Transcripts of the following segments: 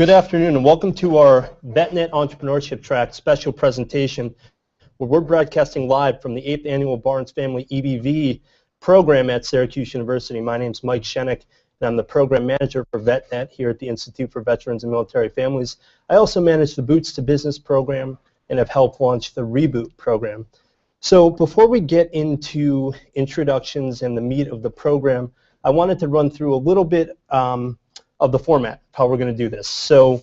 Good afternoon and welcome to our VetNet Entrepreneurship Track special presentation where we're broadcasting live from the 8th Annual Barnes Family EBV program at Syracuse University. My name is Mike Shenik and I'm the Program Manager for VetNet here at the Institute for Veterans and Military Families. I also manage the Boots to Business program and have helped launch the Reboot program. So before we get into introductions and the meat of the program, I wanted to run through a little bit of the format, how we're going to do this. So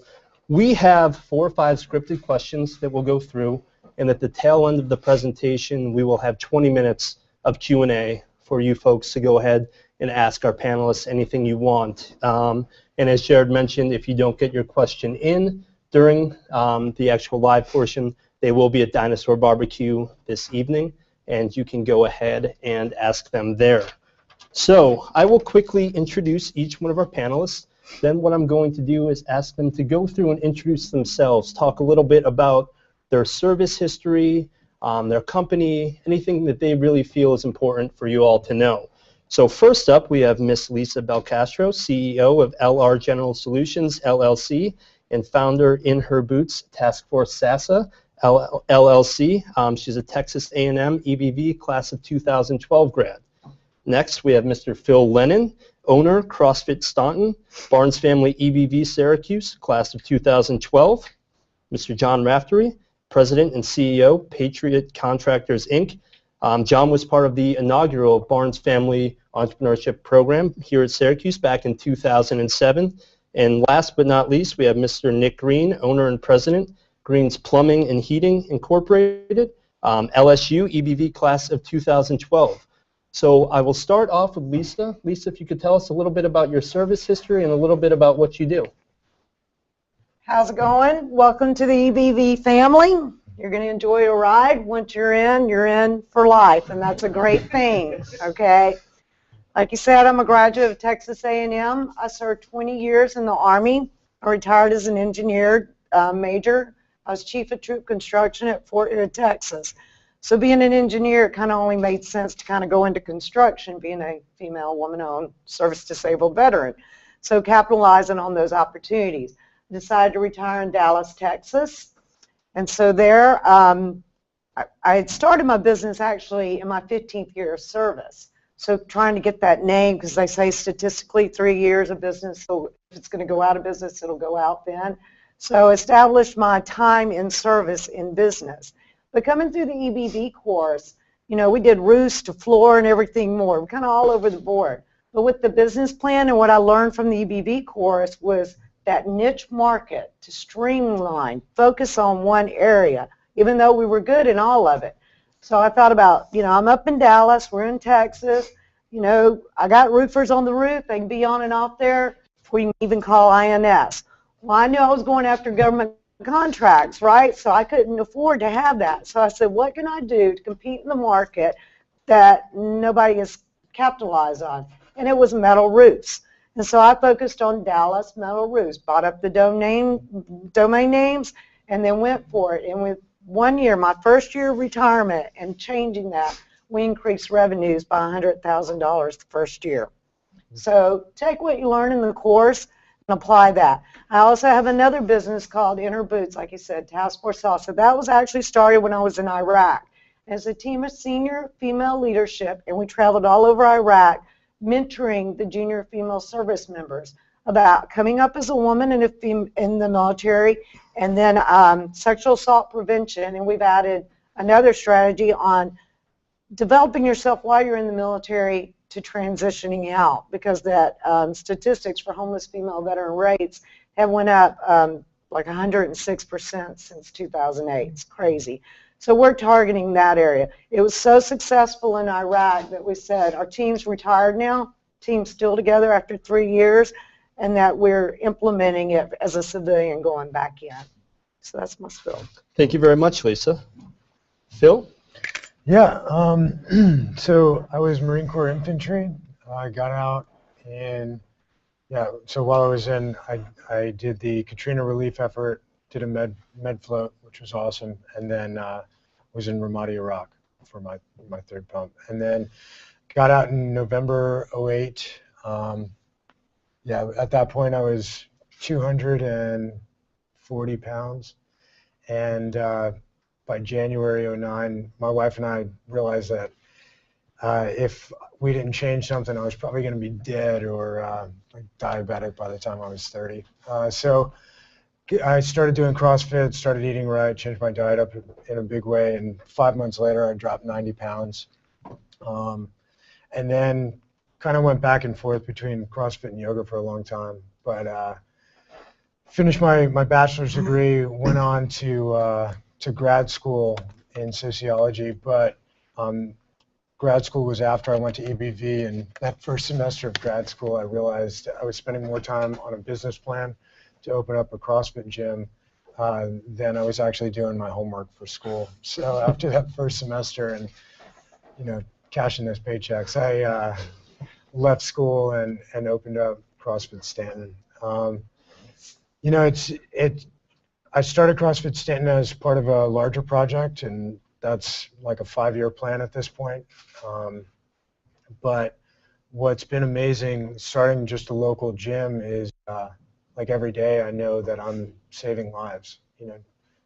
we have 4 or 5 scripted questions that we'll go through, and at the tail end of the presentation, we will have 20 minutes of Q&A for you folks to go ahead and ask our panelists anything you want. And as Jared mentioned, if you don't get your question in during the actual live portion, they will be at Dinosaur Barbecue this evening, and you can go ahead and ask them there. So I will quickly introduce each one of our panelists. Then what I'm going to do is ask them to go through and introduce themselves, talk a little bit about their service history, their company, anything that they really feel is important for you all to know. So first up, we have Miss Lisa Belcastro, CEO of LR General Solutions, LLC, and founder In Her Boots Task Force SASA, LLC. She's a Texas A&M EBV class of 2012 grad. Next, we have Mr. Phil Lennon, owner, CrossFit Staunton, Barnes Family EBV Syracuse, class of 2012. Mr. John Raftery, president and CEO, Patriot Contractors, Inc. John was part of the inaugural Barnes Family Entrepreneurship Program here at Syracuse back in 2007. And last but not least, we have Mr. Nick Green, owner and president, Green's Plumbing and Heating Incorporated, LSU EBV class of 2012. So I will start off with Lisa. Lisa, if you could tell us a little bit about your service history and a little bit about what you do. How's it going? Welcome to the EBV family. You're going to enjoy a ride. Once you're in for life, and that's a great thing, okay? Like you said, I'm a graduate of Texas A&M. I served 20 years in the Army. I retired as an engineer major. I was chief of troop construction at Fort Hood, Texas. So being an engineer, it kind of only made sense to kind of go into construction, being a female, woman-owned, service-disabled veteran. So capitalizing on those opportunities. I decided to retire in Dallas, Texas. And so there, I had started my business actually in my 15th year of service. So trying to get that name, because they say statistically 3 years of business, so if it's going to go out of business, it'll go out then. So established my time in service in business. But coming through the EBV course, you know, we did roofs to floor and everything more. We're kind of all over the board. But with the business plan and what I learned from the EBV course was that niche market to streamline, focus on one area, even though we were good in all of it. So I thought about, you know, I'm up in Dallas, we're in Texas, you know, I got roofers on the roof, they can be on and off there before you can even call INS. Well, I knew I was going after government contracts, right? So I couldn't afford to have that. So I said, what can I do to compete in the market that nobody has capitalized on? And it was metal roofs. And so I focused on Dallas metal roofs, bought up the domain names, and then went for it. And with 1 year, my first year of retirement, and changing that, we increased revenues by $100,000 the first year. So take what you learn in the course and apply that. I also have another business called In Her Boots, like you said, Task Force SASA. That was actually started when I was in Iraq. As a team of senior female leadership, and we traveled all over Iraq, mentoring the junior female service members about coming up as a woman in the military, and then sexual assault prevention. And we've added another strategy on developing yourself while you're in the military to transitioning out, because that statistics for homeless female veteran rates have went up like 106% since 2008. It's crazy. So we're targeting that area. It was so successful in Iraq that we said our team's retired now, team's still together after 3 years, and that we're implementing it as a civilian going back in. So that's my spiel. Thank you very much, Lisa. Phil? Yeah, so I was Marine Corps infantry. I got out and, so while I was in, I did the Katrina relief effort, did a med float, which was awesome, and then was in Ramadi, Iraq for my third pump. And then got out in November '08. At that point I was 240 pounds. And by January '09, my wife and I realized that if we didn't change something, I was probably going to be dead or like diabetic by the time I was 30. So I started doing CrossFit, started eating right, changed my diet up in a big way, and 5 months later I dropped 90 pounds. And then kind of went back and forth between CrossFit and yoga for a long time. But finished my bachelor's degree, went on to grad school in sociology, but grad school was after I went to EBV, and that first semester of grad school I realized I was spending more time on a business plan to open up a CrossFit gym than I was actually doing my homework for school. So after that first semester and, you know, cashing those paychecks, I left school and opened up CrossFit Staunton. You know, I started CrossFit Staunton as part of a larger project, and that's like a 5-year plan at this point. But what's been amazing starting just a local gym is like every day I know that I'm saving lives. You know,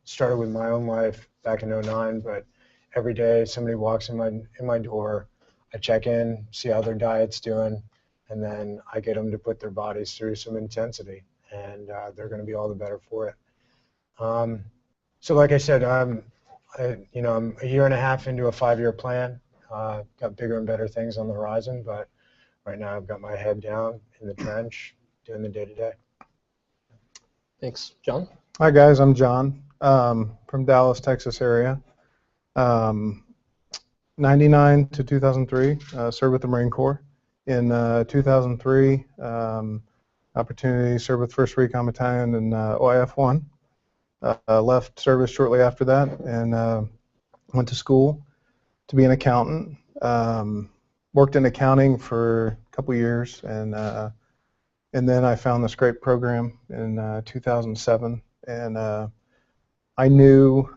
started with my own life back in '09, but every day somebody walks in my door, I check in, see how their diet's doing, and then I get them to put their bodies through some intensity, and they're going to be all the better for it. So like I said, I'm a year and a half into a 5-year plan. Got bigger and better things on the horizon, but right now I've got my head down in the trench, doing the day-to-day. Thanks. John? Hi, guys. I'm John from Dallas, Texas area. 99 to 2003, served with the Marine Corps. In 2003, opportunity to serve with 1st Recon Battalion in OIF-1. Left service shortly after that and went to school to be an accountant. Worked in accounting for a couple years, and then I found this great program in 2007, and I knew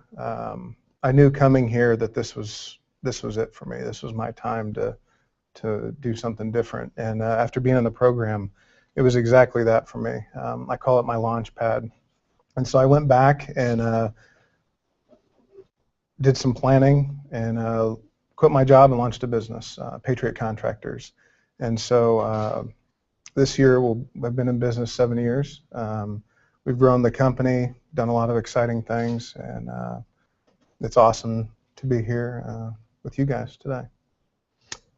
coming here that this was it for me. This was my time to do something different. And after being in the program, it was exactly that for me. I call it my launch pad. And so I went back and did some planning and quit my job and launched a business, Patriot Contractors. And so this year I've been in business 7 years. We've grown the company, done a lot of exciting things, and it's awesome to be here with you guys today.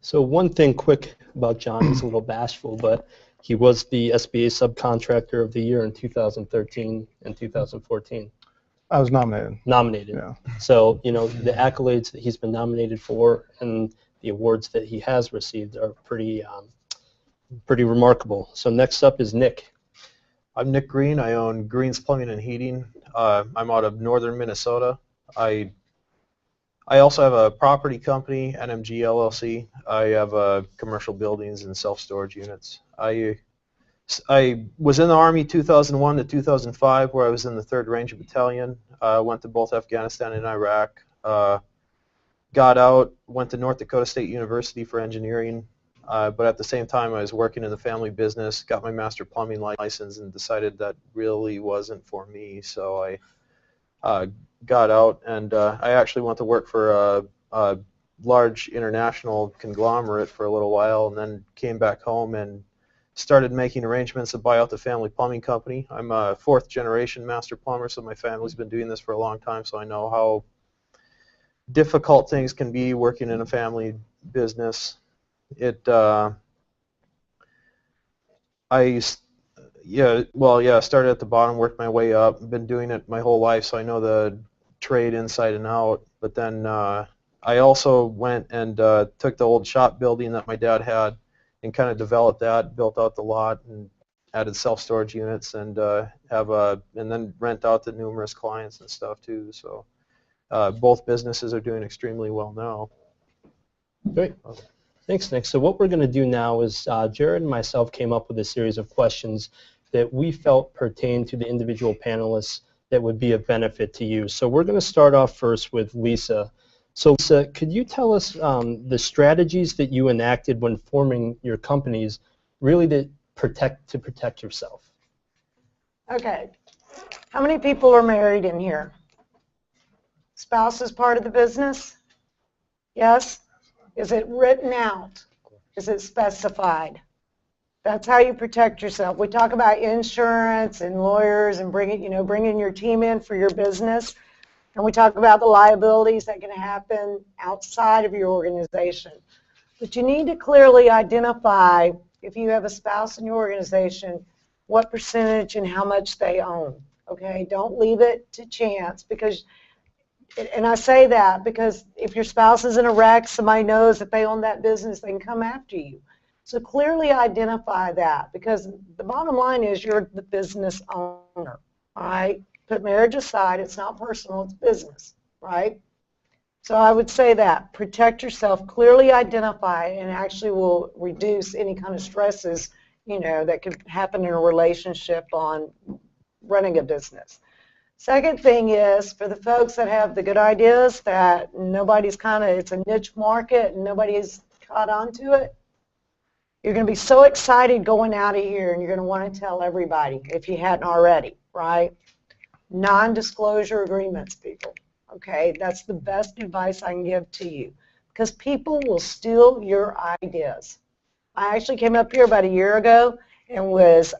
So one thing quick about John, he's a little bashful, but he was the SBA Subcontractor of the Year in 2013 and 2014. I was nominated. Yeah. So, you know, the accolades that he's been nominated for and the awards that he has received are pretty remarkable. So next up is Nick. I'm Nick Green. I own Green's Plumbing and Heating. I'm out of northern Minnesota. I also have a property company, NMG LLC. I have commercial buildings and self-storage units. I was in the Army 2001 to 2005, where I was in the 3rd Ranger Battalion. Went to both Afghanistan and Iraq. Got out, went to North Dakota State University for engineering. But at the same time, I was working in the family business, got my master plumbing license, and decided that really wasn't for me. So I got out, and I actually went to work for a large international conglomerate for a little while, and then came back home and started making arrangements to buy out the family plumbing company. I'm a 4th generation master plumber, so my family's been doing this for a long time, so I know how difficult things can be working in a family business. Started at the bottom, worked my way up. Been doing it my whole life, so I know the trade inside and out. But then I also went and took the old shop building that my dad had and kind of developed that, built out the lot, and added self-storage units, and and then rent out to numerous clients and stuff too. So both businesses are doing extremely well now. Great. Thanks, Nick. So what we're going to do now is Jared and myself came up with a series of questions that we felt pertained to the individual panelists that would be of benefit to you. So we're going to start off first with Lisa. So Lisa, could you tell us the strategies that you enacted when forming your companies really to protect yourself? Okay. How many people are married in here? Spouse is part of the business? Yes? Is it written out? Is it specified? That's how you protect yourself. We talk about insurance and lawyers and bringing your team in for your business. And we talk about the liabilities that can happen outside of your organization. But you need to clearly identify, if you have a spouse in your organization, what percentage and how much they own. Okay? Don't leave it to chance, because, and I say that because if your spouse is in a wreck, somebody knows that they own that business, they can come after you. So clearly identify that, because the bottom line is you're the business owner. All right? Put marriage aside, it's not personal, it's business, right? So I would say that. Protect yourself, clearly identify, and actually will reduce any kind of stresses, that could happen in a relationship on running a business. Second thing is, for the folks that have the good ideas that it's a niche market and nobody's caught on to it, you're going to be so excited going out of here, and you're going to want to tell everybody if you hadn't already, right? Non-disclosure agreements, people. Okay, that's the best advice I can give to you, because people will steal your ideas. I actually came up here about a year ago and was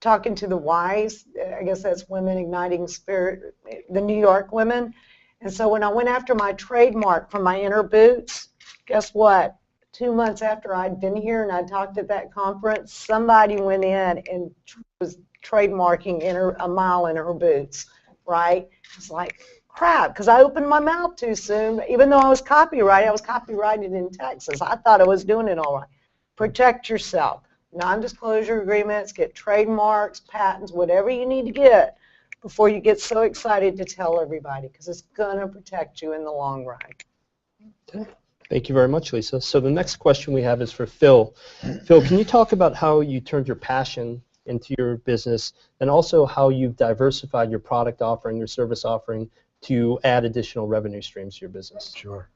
talking to the WISE, I guess that's Women Igniting Spirit, the New York women. And so when I went after my trademark for my inner boots, guess what? 2 months after I'd been here and I talked at that conference, somebody went in and was trademarking a mile in her boots, right? It's like, crap, because I opened my mouth too soon. Even though I was copyrighted in Texas. I thought I was doing it all right. Protect yourself. Non-disclosure agreements, get trademarks, patents, whatever you need to get before you get so excited to tell everybody, because it's going to protect you in the long run. Okay. Thank you very much, Lisa. So the next question we have is for Phil. Phil, can you talk about how you turned your passion into your business, and also how you've diversified your product offering, your service offering, to add additional revenue streams to your business? Sure.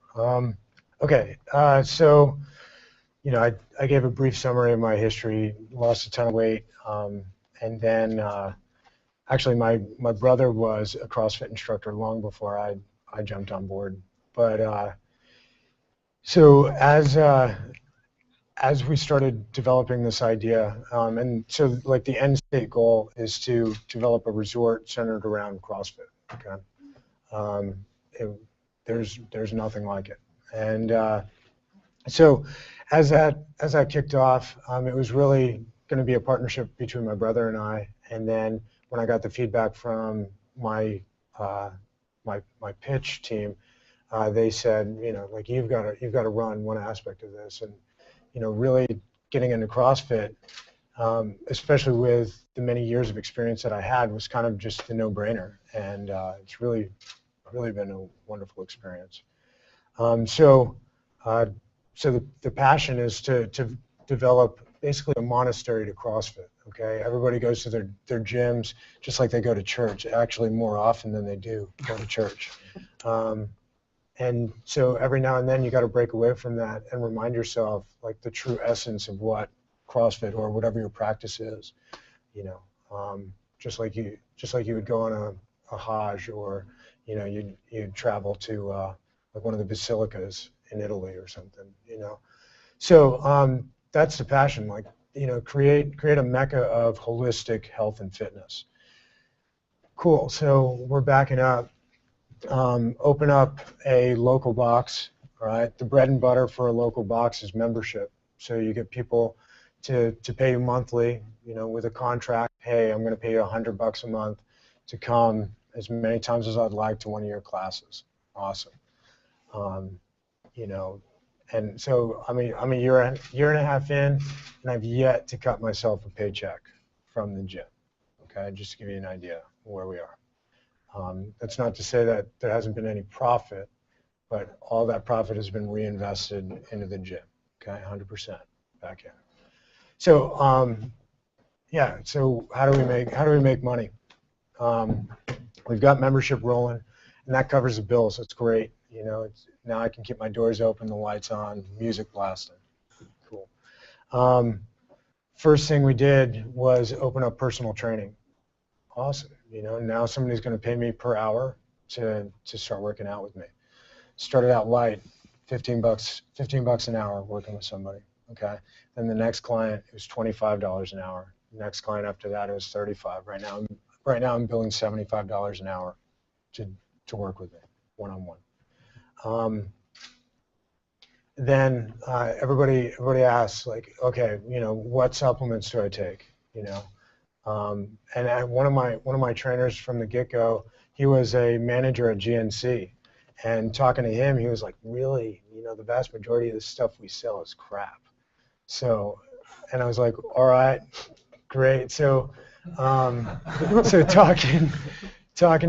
Okay. So, I gave a brief summary of my history, lost a ton of weight, and then actually my brother was a CrossFit instructor long before I jumped on board. But so as we started developing this idea, and so like the end state goal is to develop a resort centered around CrossFit. Okay. There's nothing like it, and so as that kicked off, it was really going to be a partnership between my brother and I. And then when I got the feedback from my pitch team, they said, like you've got to run one aspect of this, and really getting into CrossFit, especially with the many years of experience that I had, was kind of just a no-brainer, and it's really been a wonderful experience. So the passion is to develop basically a monastery to CrossFit. Okay, everybody goes to their gyms just like they go to church, actually more often than they do go to church. And so every now and then you got to break away from that and remind yourself like the true essence of what CrossFit or whatever your practice is. Just like you would go on a Hajj, or you'd travel to like one of the basilicas in Italy or something. So that's the passion. Like create a mecca of holistic health and fitness. Cool. So we're backing up. Open up a local box. All right. The bread and butter for a local box is membership. So you get people to pay you monthly, with a contract. Hey, I'm going to pay you $100 a month to come as many times as I'd like to one of your classes. Awesome. And so I'm a year and a half in, and I've yet to cut myself a paycheck from the gym. Okay, just to give you an idea of where we are. That's not to say that there hasn't been any profit, but all that profit has been reinvested into the gym. Okay, 100% back in. So yeah. So how do we make money? We've got membership rolling, and that covers the bills. It's great. Now I can keep my doors open, the lights on, music blasting. Cool. First thing we did was open up personal training. awesome. You know, now somebody's going to pay me per hour to start working out with me. Started out light, $15 an hour working with somebody. Okay. Then the next client, it was $25 an hour. The next client after that, it was $35. Right now I'm billing $75 an hour to work with me one-on-one. Then everybody asks, like, okay, you know, what supplements do I take? You know, and one of my trainers from the get-go, he was a manager at GNC, and talking to him, he was like, really, you know, the vast majority of the stuff we sell is crap. So, and I was like, all right, great. So, so talking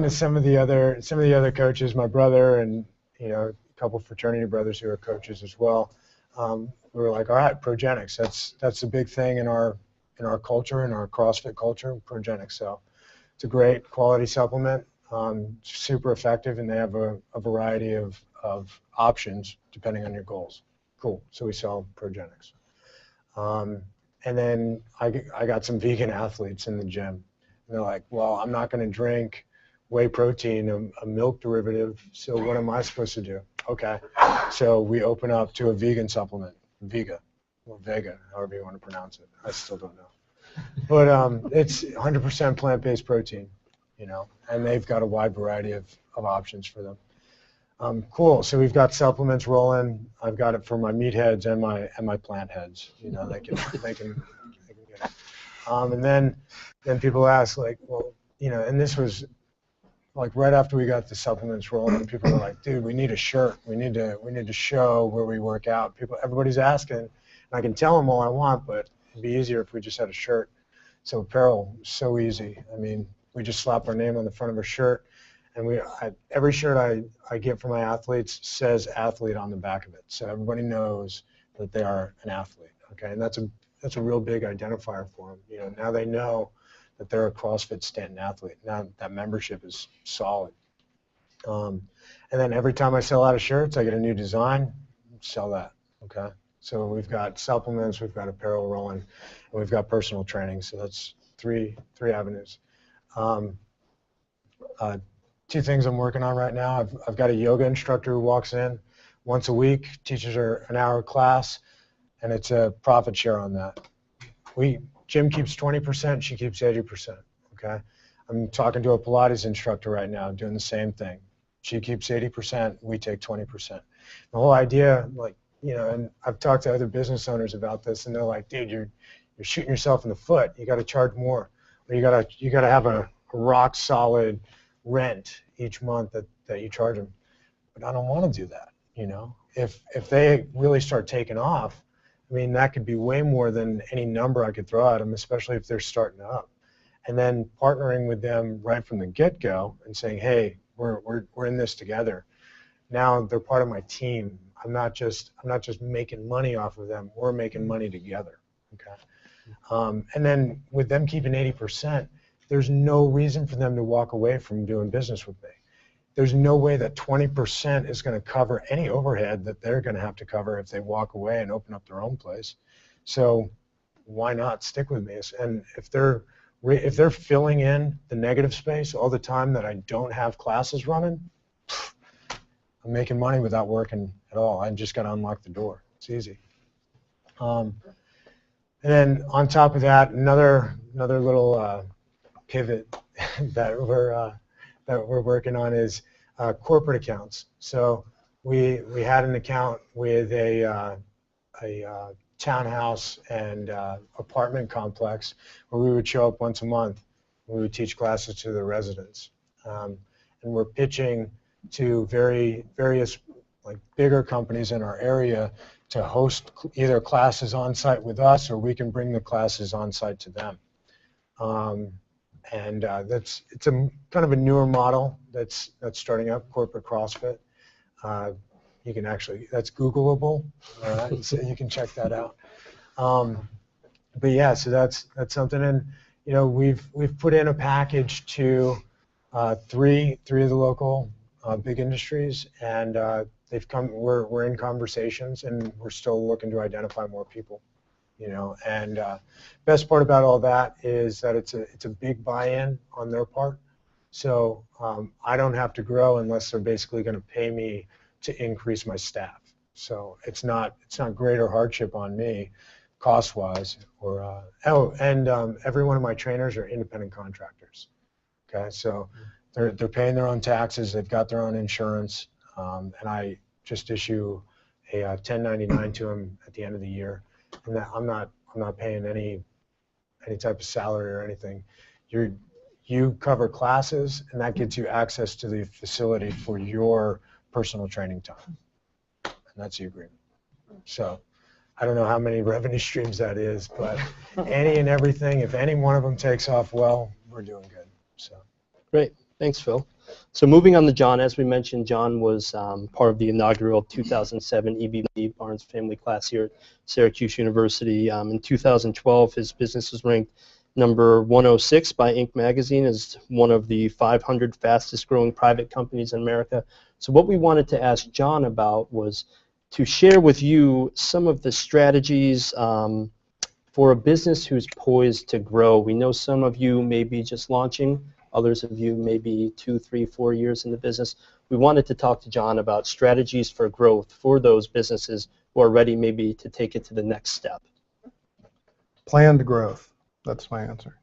to some of the other coaches, my brother and, you know, a couple fraternity brothers who are coaches as well, we were like, all right, Progenics, that's a big thing in our culture, in our CrossFit culture, Progenics. So it's a great quality supplement, super effective, and they have a variety of options depending on your goals. Cool. So we sell Progenics. And then I got some vegan athletes in the gym. And they're like, well, I'm not going to drink whey protein, a milk derivative, so what am I supposed to do? Okay. So we open up to a vegan supplement, Vega, or Vega, however you want to pronounce it. I still don't know. But it's 100% plant-based protein, you know, and they've got a wide variety of options for them. Cool. So we've got supplements rolling. I've got it for my meatheads and my plant heads. You know, they can get it. And then people ask, like, well, you know, and this was like right after we got the supplements rolling, people were like, dude, we need a shirt. We need to show where we work out. Everybody's asking, and I can tell them all I want, but it'd be easier if we just had a shirt. So apparel, so easy. I mean, we just slap our name on the front of a shirt. And every shirt I get for my athletes says athlete on the back of it, so everybody knows that they are an athlete. Okay, and that's a real big identifier for them. You know, now they know that they're a CrossFit Staunton athlete. Now that membership is solid. And then every time I sell out of shirts, I get a new design, sell that. Okay, so we've got supplements, we've got apparel rolling, and we've got personal training. So that's three avenues. Two things I'm working on right now. I've got a yoga instructor who walks in once a week, teaches her an hour class, and it's a profit share on that. Jim keeps 20%, she keeps 80%, okay? I'm talking to a Pilates instructor right now doing the same thing. She keeps 80%, we take 20%. The whole idea, like, you know, and I've talked to other business owners about this, and they're like, dude, you're shooting yourself in the foot. You got to charge more, or you got to have a rock solid rent each month that you charge them. But I don't want to do that, you know. If they really start taking off, I mean, that could be way more than any number I could throw at them, especially if they're starting up. And then partnering with them right from the get-go and saying, hey, we're in this together. Now they're part of my team. I'm not just making money off of them. We're making money together. Okay. And then with them keeping 80%, there's no reason for them to walk away from doing business with me. There's no way that 20% is going to cover any overhead that they're going to have to cover if they walk away and open up their own place. So why not stick with me? And if they're filling in the negative space all the time that I don't have classes running, I'm making money without working at all. I just got to unlock the door. It's easy. And then on top of that, another little pivot that we're working on is corporate accounts. So we had an account with a townhouse and apartment complex where we would show up once a month. We would teach classes to the residents, and we're pitching to various like bigger companies in our area to host either classes on site with us, or we can bring the classes on site to them. And it's a kind of a newer model that's starting up, corporate CrossFit. You can actually, that's Googleable, all right? So you can check that out. But yeah, so that's something, and you know we've put in a package to three of the local big industries, and they've come. We're in conversations, and we're still looking to identify more people. you know. And best part about all that is that it's a big buy-in on their part. So I don't have to grow unless they're basically going to pay me to increase my staff. So it's not greater hardship on me, cost-wise. Or every one of my trainers are independent contractors. Okay, so they're paying their own taxes. They've got their own insurance, and I just issue a 1099 to them at the end of the year. And that I'm not paying any type of salary or anything. You cover classes, and that gets you access to the facility for your personal training time. And that's the agreement. So I don't know how many revenue streams that is, but any and everything, if any one of them takes off well, we're doing good. So Great. Thanks, Phil. So moving on to John, as we mentioned, John was part of the inaugural 2007 EBV Barnes Family class here at Syracuse University. In 2012, his business was ranked number 106 by Inc. magazine as one of the 500 fastest growing private companies in America. So what we wanted to ask John about was to share with you some of the strategies for a business who's poised to grow. We know some of you may be just launching, others of you may be 2, 3, 4 years in the business. We wanted to talk to John about strategies for growth for those businesses who are ready maybe to take it to the next step. Planned growth. That's my answer.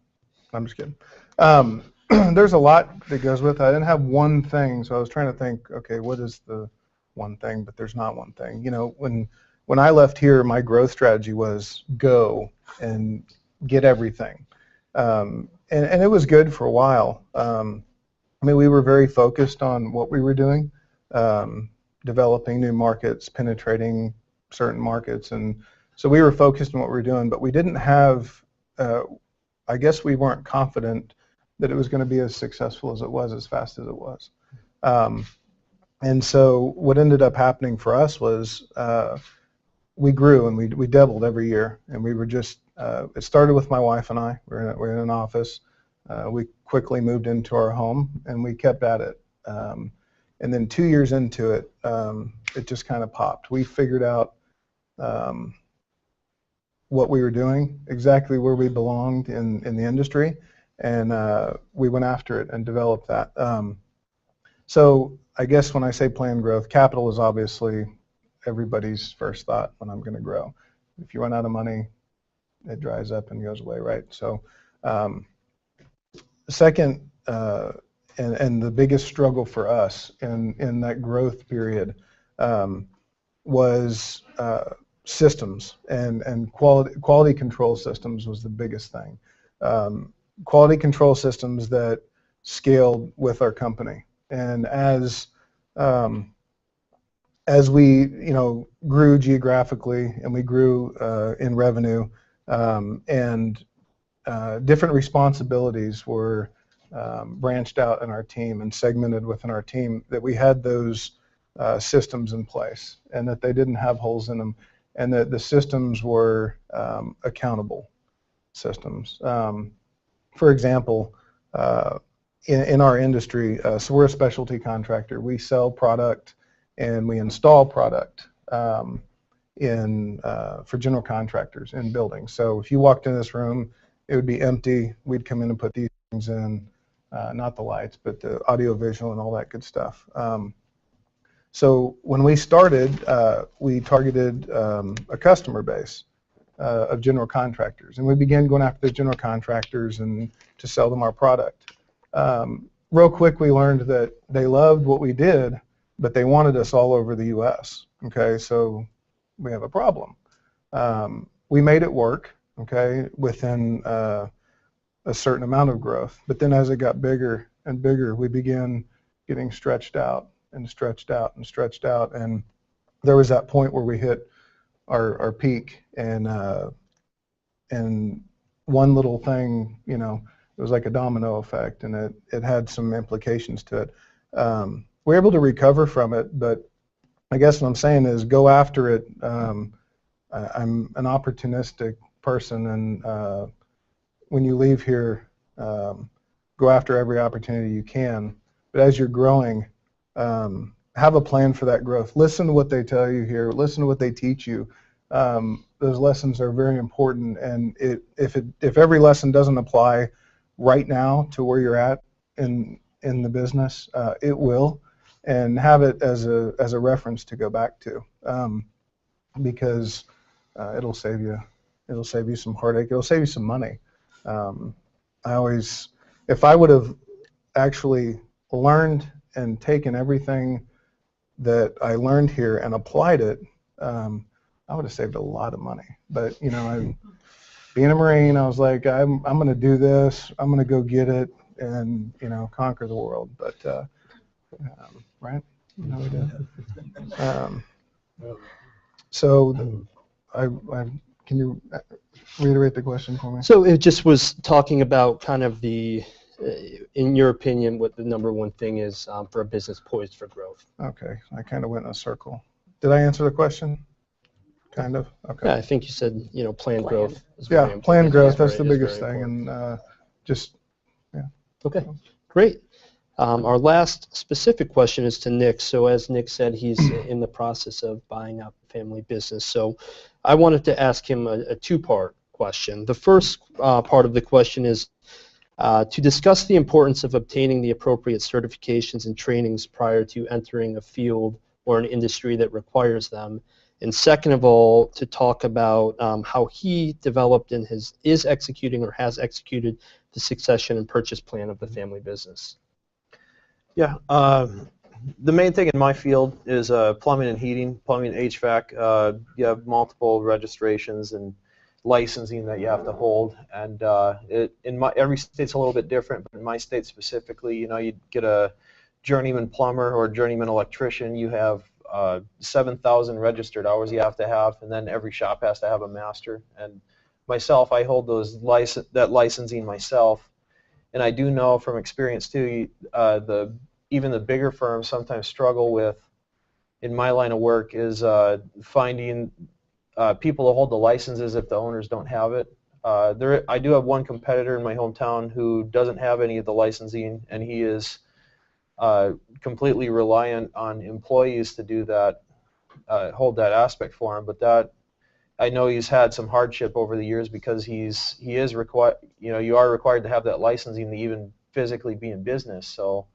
I'm just kidding. There's a lot that goes with it. I didn't have one thing, so I was trying to think, okay, what is the one thing? But there's not one thing. You know, when I left here, my growth strategy was go and get everything. And it was good for a while. I mean, we were very focused on what we were doing, developing new markets, penetrating certain markets, and so we were focused on what we were doing, but we didn't have, I guess we weren't confident that it was going to be as successful as it was, as fast as it was. And so what ended up happening for us was we grew and we doubled every year, and we were just, it started with my wife and I. We're in an office. We quickly moved into our home, and we kept at it. And then 2 years into it, it just kind of popped. We figured out what we were doing, exactly where we belonged in the industry, and we went after it and developed that. So I guess when I say planned growth, capital is obviously everybody's first thought when I'm going to grow. If you run out of money, it dries up and goes away, right? So second, and the biggest struggle for us in that growth period was systems, and quality control systems was the biggest thing. Quality control systems that scaled with our company, and as we grew geographically and we grew in revenue, and different responsibilities were branched out in our team and segmented within our team, that we had those systems in place and that they didn't have holes in them, and that the systems were accountable systems. For example, in our industry, so we're a specialty contractor. We sell product and we install product for general contractors in buildings. So if you walked in this room, it would be empty. We'd come in and put these things in, not the lights, but the audio visual and all that good stuff. So when we started, we targeted a customer base of general contractors, and we began going after the general contractors and to sell them our product. Real quick, we learned that they loved what we did, but they wanted us all over the U.S. Okay, so we have a problem. We made it work, okay, within a certain amount of growth, but then as it got bigger and bigger, we began getting stretched out and stretched out and stretched out, and there was that point where we hit our peak, and one little thing, it was like a domino effect, and it had some implications to it. We're able to recover from it, but I guess what I'm saying is go after it. I'm an opportunistic person, and when you leave here, go after every opportunity you can, but as you're growing, have a plan for that growth. Listen to what they tell you here. Listen to what they teach you. The those lessons are very important, and if every lesson doesn't apply right now to where you're at in the business, it will, and have it as a reference to go back to, because it'll save you some heartache. It'll save you some money. If I would have actually learned and taken everything that I learned here and applied it, I would have saved a lot of money. But being a Marine, I was like, I'm going to do this. I'm going to go get it and conquer the world. But right? We did. So, can you reiterate the question for me? So it just was talking about kind of in your opinion, what the number one thing is for a business poised for growth. Okay, I kind of went in a circle. Did I answer the question? Kind of. Okay. Yeah, I think you said planned growth. Yeah, planned growth. That's the biggest thing, and just yeah. Okay, great. Our last specific question is to Nick. So as Nick said, he's in the process of buying out the family business. So I wanted to ask him a two-part question. The first part of the question is to discuss the importance of obtaining the appropriate certifications and trainings prior to entering a field or an industry that requires them. And second of all, to talk about how he developed and is executing or has executed the succession and purchase plan of the family business. Yeah, the main thing in my field is plumbing and heating, plumbing and HVAC. You have multiple registrations and licensing that you have to hold, and every state's a little bit different, but in my state specifically, you get a journeyman plumber or journeyman electrician, you have 7,000 registered hours you have to have, and then every shop has to have a master. And myself, I hold that licensing myself, and I do know from experience too, even the bigger firms sometimes struggle with, in my line of work, is finding people to hold the licenses if the owners don't have it. I do have one competitor in my hometown who doesn't have any of the licensing, and he is completely reliant on employees to do that, hold that aspect for him. But that, I know he's had some hardship over the years because he is required. You are required to have that licensing to even physically be in business. So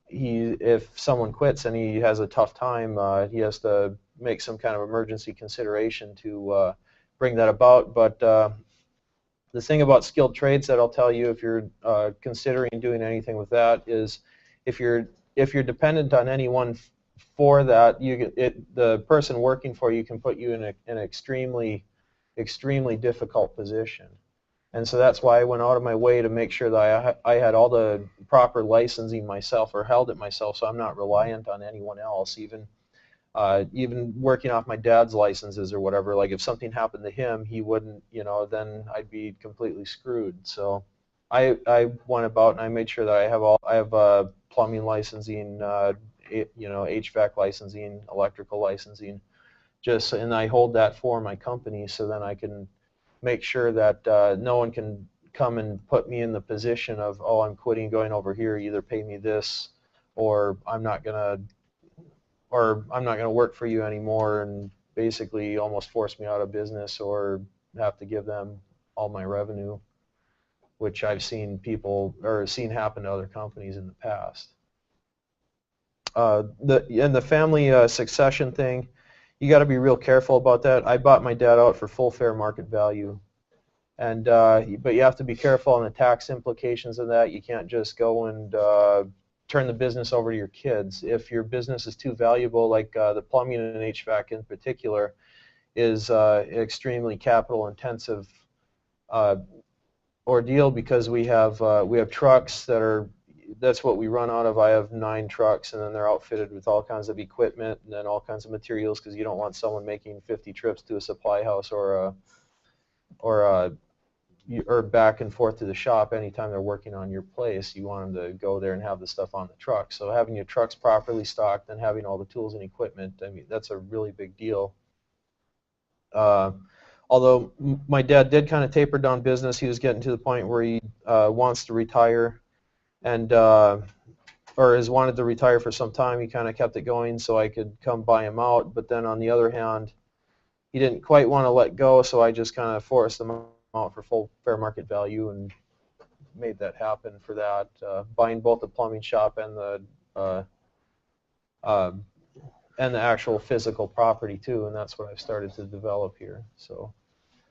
if someone quits and he has a tough time, he has to make some kind of emergency consideration to bring that about. But the thing about skilled trades that I'll tell you, if you're considering doing anything with that, is if you're dependent on anyone for that, the person working for you can put you in an extremely difficult position. And so that's why I went out of my way to make sure that I had all the proper licensing myself, or held it myself, so I'm not reliant on anyone else. Even working off my dad's licenses or whatever, like if something happened to him, he wouldn't, then I'd be completely screwed. So I went about and I made sure that I have plumbing licensing, HVAC licensing, electrical licensing, and I hold that for my company, so then I can make sure that no one can come and put me in the position of, oh, I'm quitting, going over here, either pay me this, or I'm not gonna work for you anymore, and basically almost force me out of business or have to give them all my revenue, which I've seen happen to other companies in the past. The family succession thing, you got to be real careful about that. I bought my dad out for full fair market value, and but you have to be careful on the tax implications of that. You can't just go and turn the business over to your kids. If your business is too valuable, like the plumbing and HVAC in particular, is extremely capital intensive ordeal, because we have trucks that's what we run out of. I have 9 trucks, and then they're outfitted with all kinds of equipment and then all kinds of materials, because you don't want someone making 50 trips to a supply house or back and forth to the shop anytime they're working on your place. You want them to go there and have the stuff on the truck. So having your trucks properly stocked and having all the tools and equipment, I mean, that's a really big deal. Although my dad did kind of taper down business, he was getting to the point where he wants to retire, and or has wanted to retire for some time. He kind of kept it going so I could come buy him out. But then on the other hand, he didn't quite want to let go, so I just kind of forced them out for full fair market value and made that happen for that, buying both the plumbing shop and the actual physical property too, and that's what I've started to develop here. So.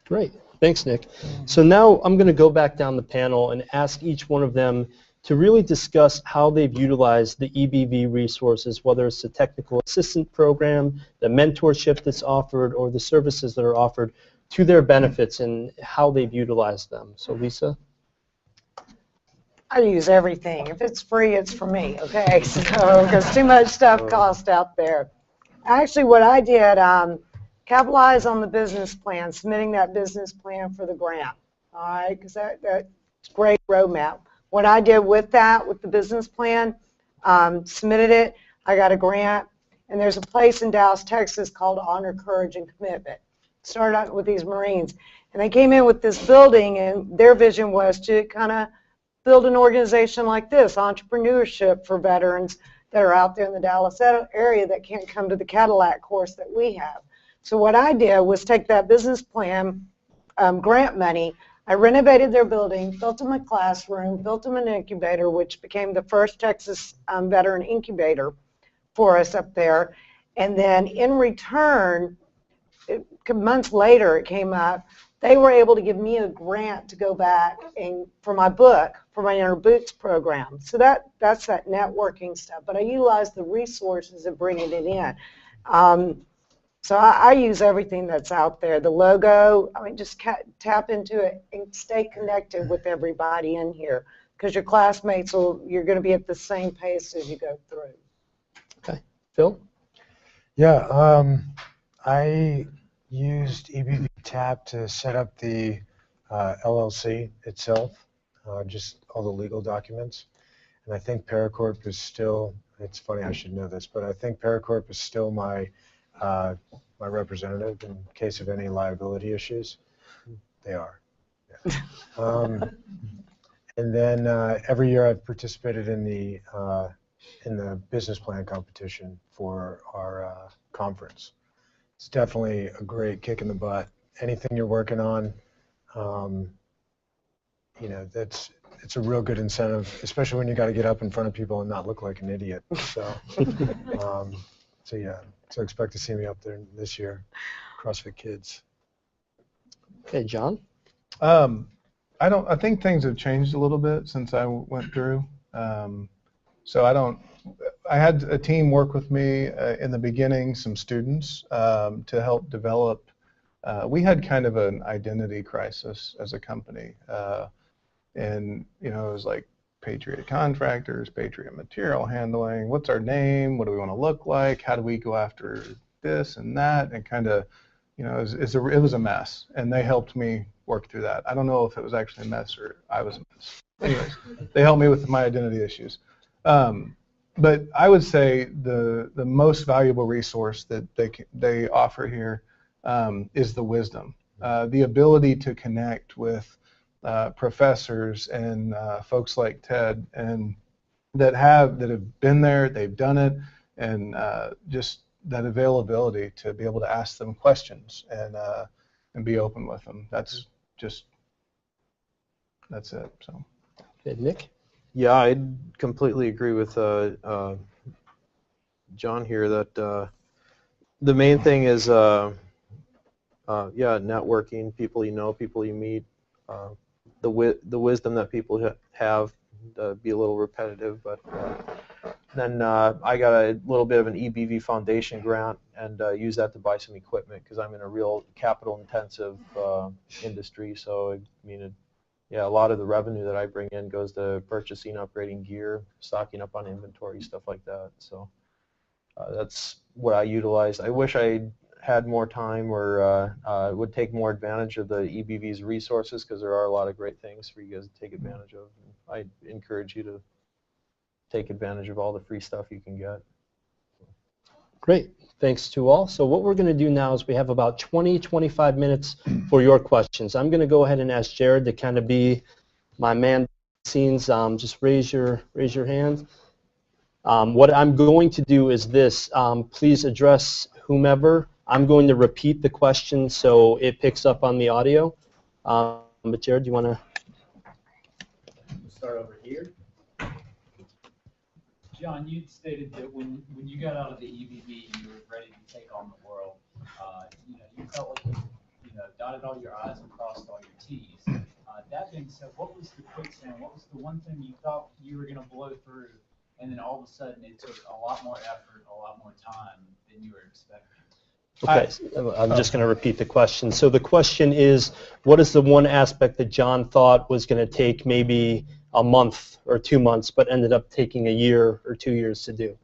Great. Thanks, Nick. So now I'm going to go back down the panel and ask each one of them to really discuss how they've utilized the EBV resources, whether it's the technical assistant program, the mentorship that's offered, or the services that are offered to their benefits and how they've utilized them. So Lisa? I use everything. If it's free, it's for me, okay? So, because too much stuff costs out there. Actually, what I did, capitalize on the business plan, submitting that business plan for the grant, all right? Because that's a great roadmap. What I did with that, with the business plan, submitted it, I got a grant, and there's a place in Dallas, Texas called Honor, Courage, and Commitment. Started out with these Marines, and they came in with this building, and their vision was to kind of build an organization like this, entrepreneurship for veterans that are out there in the Dallas area that can't come to the Cadillac course that we have. So what I did was take that business plan, grant money, I renovated their building, built them a classroom, built them an incubator, which became the first Texas veteran incubator for us up there. And then in return, months later it came up, they were able to give me a grant to go back and for my book, for my Inner Boots program. So that's that networking stuff. But I utilized the resources of bringing it in. So I use everything that's out there. The logo, I mean, just tap into it and stay connected with everybody in here because your classmates you're going to be at the same pace as you go through. Okay. Phil? Yeah, I used EBV TAP to set up the LLC itself, just all the legal documents. And I think Paracorp is still, it's funny I should know this, but I think Paracorp is still my representative in case of any liability issues. They are. Yeah. And then every year I've participated in the business plan competition for our conference. It's definitely a great kick in the butt. Anything you're working on, you know, it's a real good incentive, especially when you got to get up in front of people and not look like an idiot. So, so yeah. So expect to see me up there this year, CrossFit Kids. Okay, John? I think things have changed a little bit since I went through. So I had a team work with me in the beginning, some students, to help develop. We had kind of an identity crisis as a company. And, you know, it was like Patriot Contractors, Patriot Material Handling, what's our name, what do we want to look like, how do we go after this and that, and kind of, you know, it was a mess, and they helped me work through that. I don't know if it was actually a mess or I was a mess. Anyways, they helped me with my identity issues. But I would say the most valuable resource that they offer here is the wisdom, the ability to connect with professors and folks like Ted and that have been there, they've done it, and just that availability to be able to ask them questions and be open with them. That's it. So. Okay, Nick? Yeah, I completely agree with John here that the main thing is networking, people you know, people you meet, the wisdom that people have, be a little repetitive, but then I got a little bit of an EBV Foundation grant and use that to buy some equipment because I'm in a real capital-intensive industry. So I mean, a lot of the revenue that I bring in goes to purchasing, upgrading gear, stocking up on inventory, stuff like that. So that's what I utilize. I wish I had more time or would take more advantage of the EBV's resources because there are a lot of great things for you guys to take advantage of. I encourage you to take advantage of all the free stuff you can get. Great. Thanks to all. So what we're going to do now is we have about 20-25 minutes for your questions. I'm going to go ahead and ask Jared to kind of be my man scenes. Just raise your hand. What I'm going to do is this. Please address whomever I'm going to repeat the question so it picks up on the audio. But Jared, do you want to start over here? John, you stated that when you got out of the EBV, you were ready to take on the world. You felt like you dotted all your I's and crossed all your T's. That being said, what was the quicksand? What was the one thing you thought you were going to blow through, and then all of a sudden it took a lot more effort, a lot more time than you were expecting? Okay, I'm just going to repeat the question. So the question is, what is the one aspect that John thought was going to take maybe a month or 2 months, but ended up taking a year or 2 years to do?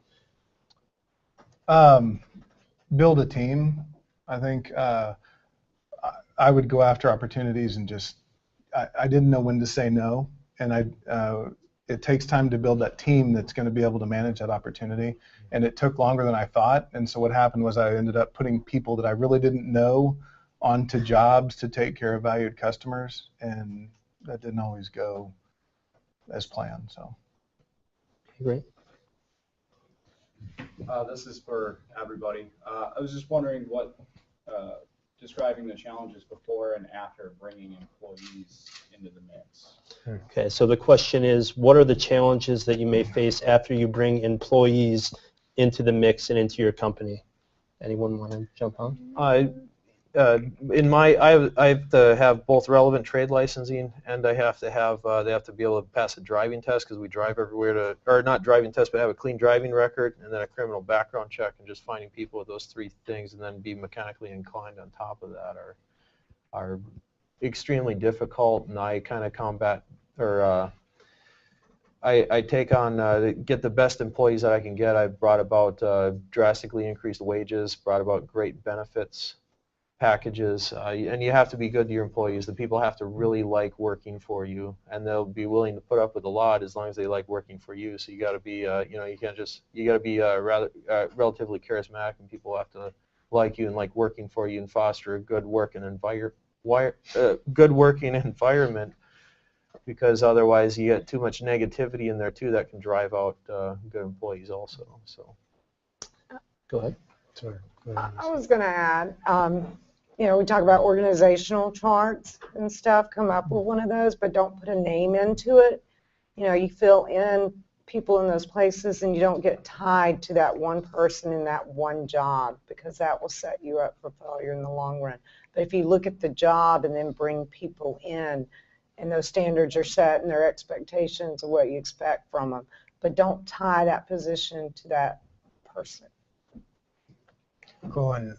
Build a team. I think I would go after opportunities and just, I didn't know when to say no, and it takes time to build that team that's going to be able to manage that opportunity, and it took longer than I thought. And so what happened was I ended up putting people that I really didn't know onto jobs to take care of valued customers, and that didn't always go as planned. So Great. This is for everybody. I was just wondering what, describing the challenges before and after bringing employees into the mix. Okay, so the question is, what are the challenges that you may face after you bring employees into the mix and into your company? Anyone want to jump on? I have to have both relevant trade licensing, and I have to have they have to be able to pass a driving test, because we drive everywhere or not driving test, but have a clean driving record, and then a criminal background check, and just finding people with those three things, and then be mechanically inclined on top of that are extremely difficult, and I kind of combat, or I take on, get the best employees that I can get. I've brought about drastically increased wages, brought about great benefits packages, and you have to be good to your employees. The people have to really like working for you, and they'll be willing to put up with a lot as long as they like working for you. So you got to be, you got to be relatively charismatic, and people have to like you and like working for you, and foster a good working environment, because otherwise you get too much negativity in there too that can drive out good employees also. So Go ahead. Sorry. I was going to add, we talk about organizational charts and stuff, come up with one of those, but don't put a name into it. You fill in people in those places, and you don't get tied to that one person in that one job, because that will set you up for failure in the long run. But if you look at the job and then bring people in, and those standards are set and their expectations of what you expect from them, but don't tie that position to that person. Cool. And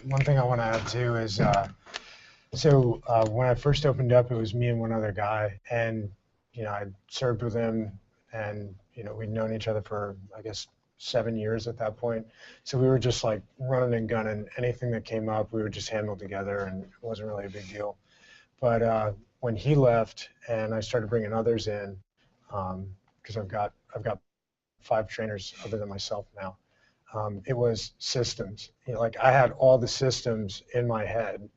one thing I want to add too is, when I first opened up, it was me and one other guy, and I served with him, and we'd known each other for, I guess, 7 years at that point. So we were just like running and gunning. Anything that came up, we would just handle together, and it wasn't really a big deal. But when he left, and I started bringing others in, because I've got 5 trainers other than myself now. It was systems. Like I had all the systems in my head,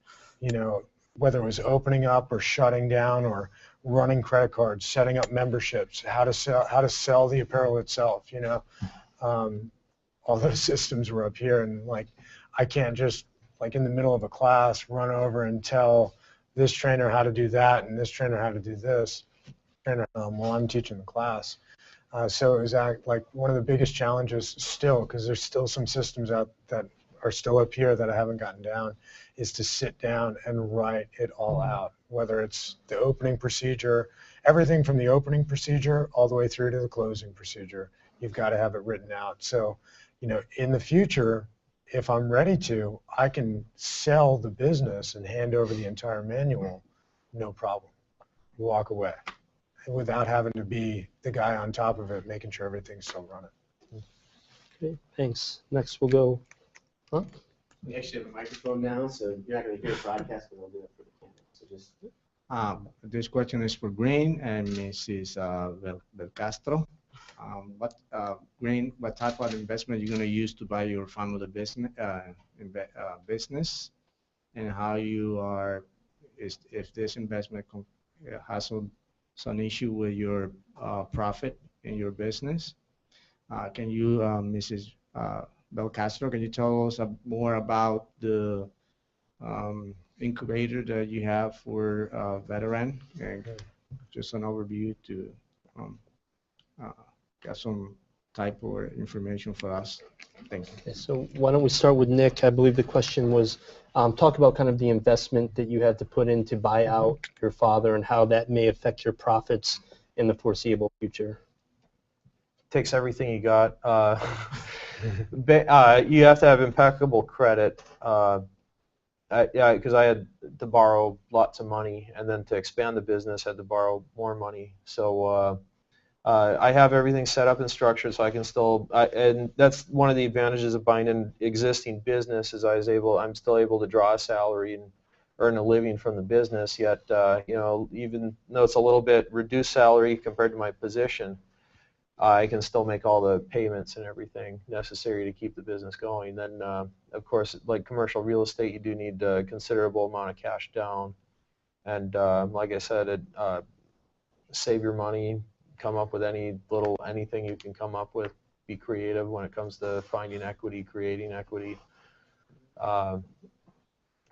whether it was opening up or shutting down or running credit cards, setting up memberships, how to sell the apparel itself, all those systems were up here, and like I can't just like in the middle of a class run over and tell this trainer how to do that and this trainer how to do this while I'm teaching the class. So it was like one of the biggest challenges still, because there's still some systems out that are still up here that I haven't gotten down, is to sit down and write it all out, whether it's the opening procedure, everything from the opening procedure all the way through to the closing procedure. You've got to have it written out. So, in the future, if I'm ready to, I can sell the business and hand over the entire manual, no problem. Walk away, without having to be the guy on top of it, making sure everything's still running. Okay, thanks. Next we'll go. Huh? We actually have a microphone now, so you're not going to hear the broadcast, but we'll do it for the camera. So just. This question is for Green and Mrs. Belcastro. Green, what type of investment you're going to use to buy your family business, and how you are, if this investment has some issue with your profit in your business. Can you, Mrs. Belcastro. Can you tell us more about the incubator that you have for veteran? And just an overview to get some type of information for us. Thank you. Okay, so why don't we start with Nick? I believe the question was talk about kind of the investment that you had to put in to buy out your father and how that may affect your profits in the foreseeable future. Takes everything you got. You have to have impeccable credit. Because I had to borrow lots of money, and then to expand the business, I had to borrow more money. So I have everything set up and structured, so I can still. And that's one of the advantages of buying an existing business is I'm still able to draw a salary and earn a living from the business. Yet, even though it's a little bit reduced salary compared to my position, I can still make all the payments and everything necessary to keep the business going. Then, of course, like commercial real estate, you do need a considerable amount of cash down. And like I said, save your money, come up with anything you can come up with. Be creative when it comes to finding equity, creating equity.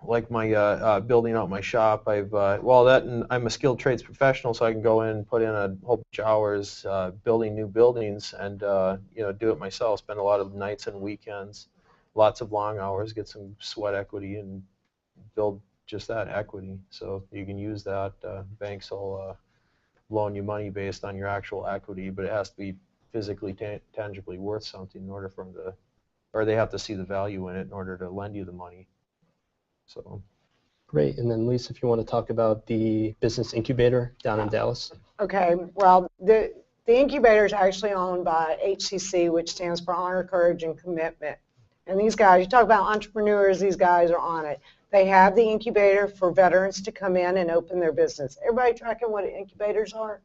Like my building out my shop, and I'm a skilled trades professional, so I can go in and put in a whole bunch of hours building new buildings and do it myself. Spend a lot of nights and weekends, lots of long hours, get some sweat equity, and build just that equity. So you can use that. Banks will loan you money based on your actual equity, but it has to be physically, tangibly worth something in order for them to, or they have to see the value in it in order to lend you the money. So. Great, and then Lisa, if you want to talk about the business incubator down in Dallas. Okay, well, the incubator is actually owned by HCC, which stands for Honor, Courage, and Commitment. And these guys, you talk about entrepreneurs, these guys are on it. They have the incubator for veterans to come in and open their business. Everybody tracking what incubators are?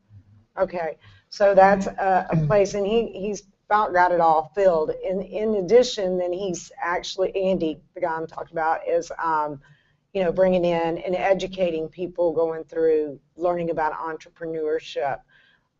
Okay, so that's a place, and he's about got it all filled. In addition, then he's actually, Andy, the guy I'm talking about, is bringing in and educating people going through learning about entrepreneurship.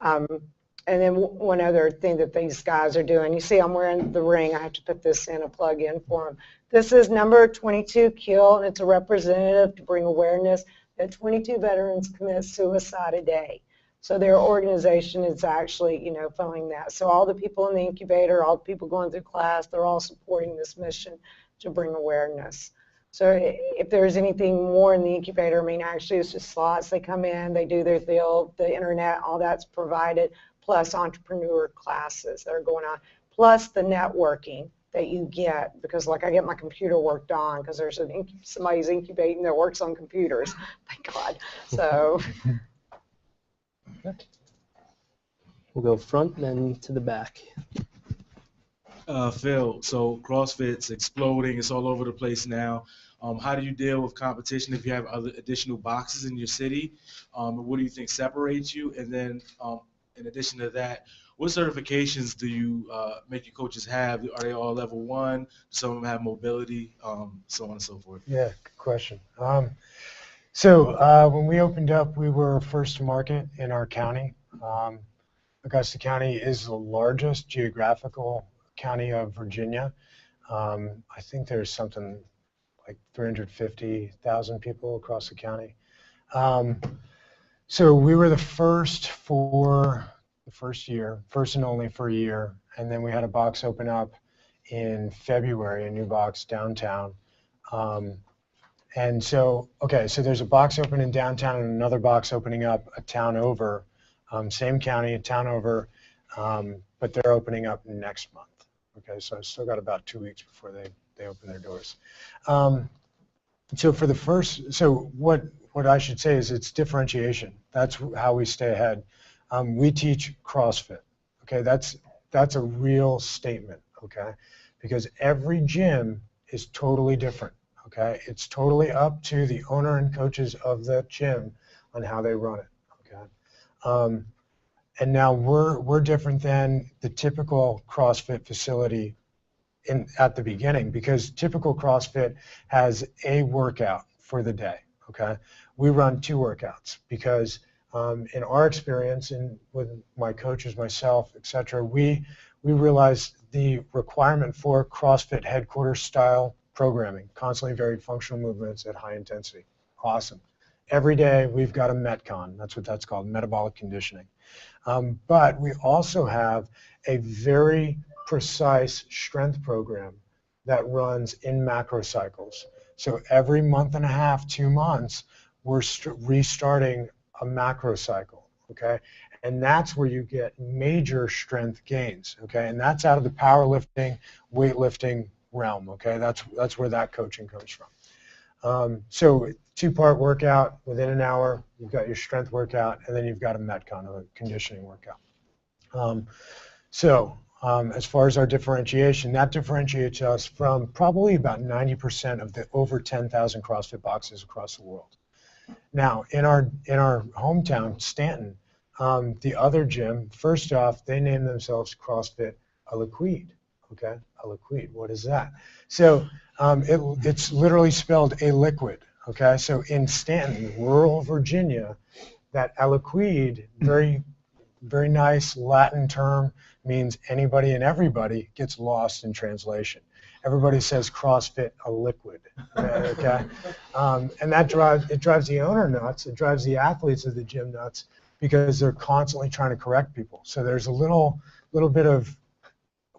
And then one other thing that these guys are doing, you see I'm wearing the ring. I have to put this in, a plug in for them. This is number 22 Kill, and it's a representative to bring awareness that 22 veterans commit suicide a day. So their organization is actually, following that. So all the people in the incubator, all the people going through class, they're all supporting this mission to bring awareness. So if there's anything more in the incubator, actually it's just slots. They come in, they do their deal, the internet, all that's provided, plus entrepreneur classes that are going on, plus the networking that you get, because like I get my computer worked on because there's somebody's incubating that works on computers, thank God. So. We'll go front and then to the back. Phil, so CrossFit's exploding. It's all over the place now. How do you deal with competition if you have other additional boxes in your city? What do you think separates you? And then in addition to that, what certifications do you make your coaches have? Are they all level 1? Do some of them have mobility? So on and so forth. Yeah, good question. So when we opened up, we were first to market in our county. Augusta County is the largest geographical county of Virginia. I think there's something like 350,000 people across the county. So we were the first for the first year, first and only for a year, and then we had a box open up in February, a new box downtown. And so, so there's a box open in downtown and another box opening up a town over, same county, a town over, but they're opening up next month. Okay, so I've still got about 2 weeks before they open their doors. So for the first, so what I should say is it's differentiation. That's how we stay ahead. We teach CrossFit. Okay, that's a real statement. Okay, because every gym is totally different. Okay, it's totally up to the owner and coaches of the gym on how they run it. Okay, and now we're different than the typical CrossFit facility at the beginning, because typical CrossFit has a workout for the day. Okay, we run 2 workouts because in our experience and with my coaches, myself, etc., we we realized the requirement for CrossFit headquarters style programming, constantly varied functional movements at high intensity. Awesome. Every day we've got a Metcon. That's what that's called, metabolic conditioning. But we also have a very precise strength program that runs in macro cycles. So every month and a half, 2 months, we're restarting a macro cycle, okay? And that's where you get major strength gains, okay? And that's out of the powerlifting, weightlifting realm, okay? That's where that coaching comes from. So 2-part workout within an hour, you've got your strength workout, and then you've got a Metcon, a conditioning workout. As far as our differentiation, that differentiates us from probably about 90% of the over 10,000 CrossFit boxes across the world. Now, in our hometown, Staunton, the other gym, first off, they named themselves CrossFit Aliquid. Okay, Aliquid, what is that? So it's literally spelled a liquid. Okay, so in Staunton, rural Virginia, that Aliquid, very, very nice Latin term, means anybody and everybody gets lost in translation. Everybody says CrossFit a liquid, okay? And that drives the owner nuts. It drives the athletes of the gym nuts because they're constantly trying to correct people. So there's a little bit of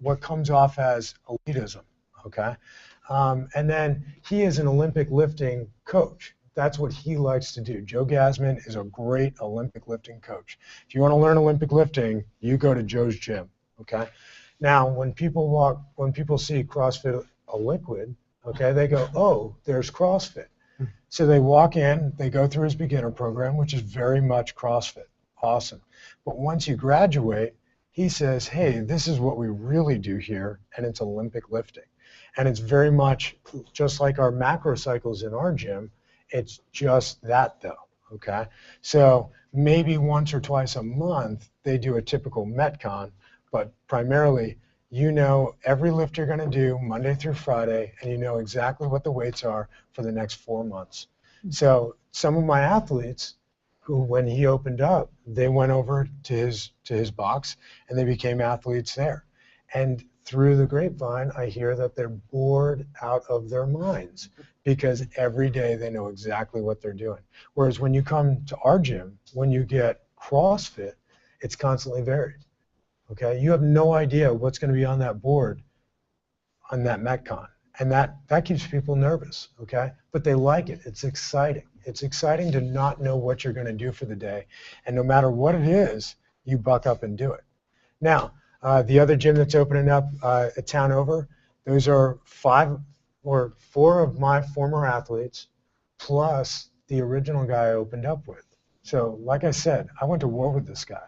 what comes off as elitism, okay? And then he is an Olympic lifting coach. That's what he likes to do. Joe Gasman is a great Olympic lifting coach. If you want to learn Olympic lifting, you go to Joe's gym, okay? Now, when people see CrossFit a liquid, okay, they go, oh, there's CrossFit. So they walk in, they go through his beginner program, which is very much CrossFit. Awesome. But once you graduate, he says, hey, this is what we really do here, and it's Olympic lifting. And it's very much just like our macro cycles in our gym. It's just that, though, okay? So maybe once or twice a month, they do a typical Metcon, but primarily, you know every lift you're going to do Monday through Friday, and you know exactly what the weights are for the next 4 months. So some of my athletes, who when he opened up, they went over to his box, and they became athletes there. And through the grapevine, I hear that they're bored out of their minds because every day they know exactly what they're doing. Whereas when you come to our gym, when you get CrossFit, it's constantly varied. Okay, you have no idea what's going to be on that board on that Metcon, and that keeps people nervous. Okay, but they like it. It's exciting. It's exciting to not know what you're going to do for the day, and no matter what it is, you buck up and do it. Now, the other gym that's opening up a town over, those are 4 of my former athletes, plus the original guy I opened up with. So, like I said, I went to war with this guy.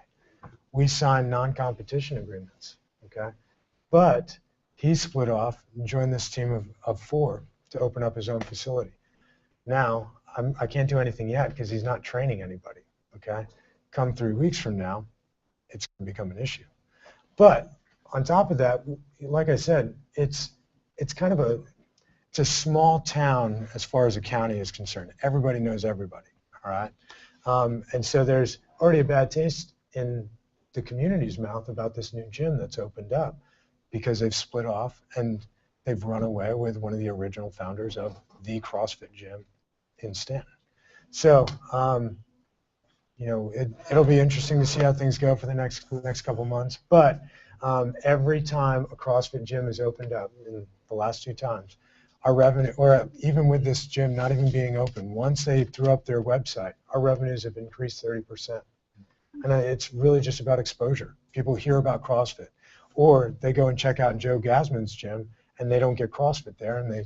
We signed non-competition agreements, okay? But he split off and joined this team of 4 to open up his own facility. Now, I can't do anything yet because he's not training anybody, okay? Come 3 weeks from now, it's going to become an issue. But on top of that, like I said, it's kind of it's a small town as far as a county is concerned. Everybody knows everybody, all right? And so there's already a bad taste in the community's mouth about this new gym that's opened up because they've split off and they've run away with one of the original founders of the CrossFit gym in Staunton. So, you know, it'll be interesting to see how things go for the next couple months. But every time a CrossFit gym is opened up, in the last 2 times, our revenue, or even with this gym not even being open, once they threw up their website, our revenues have increased 30%. And it's really just about exposure. People hear about CrossFit, or they go and check out Joe Gasman's gym, and they don't get CrossFit there, and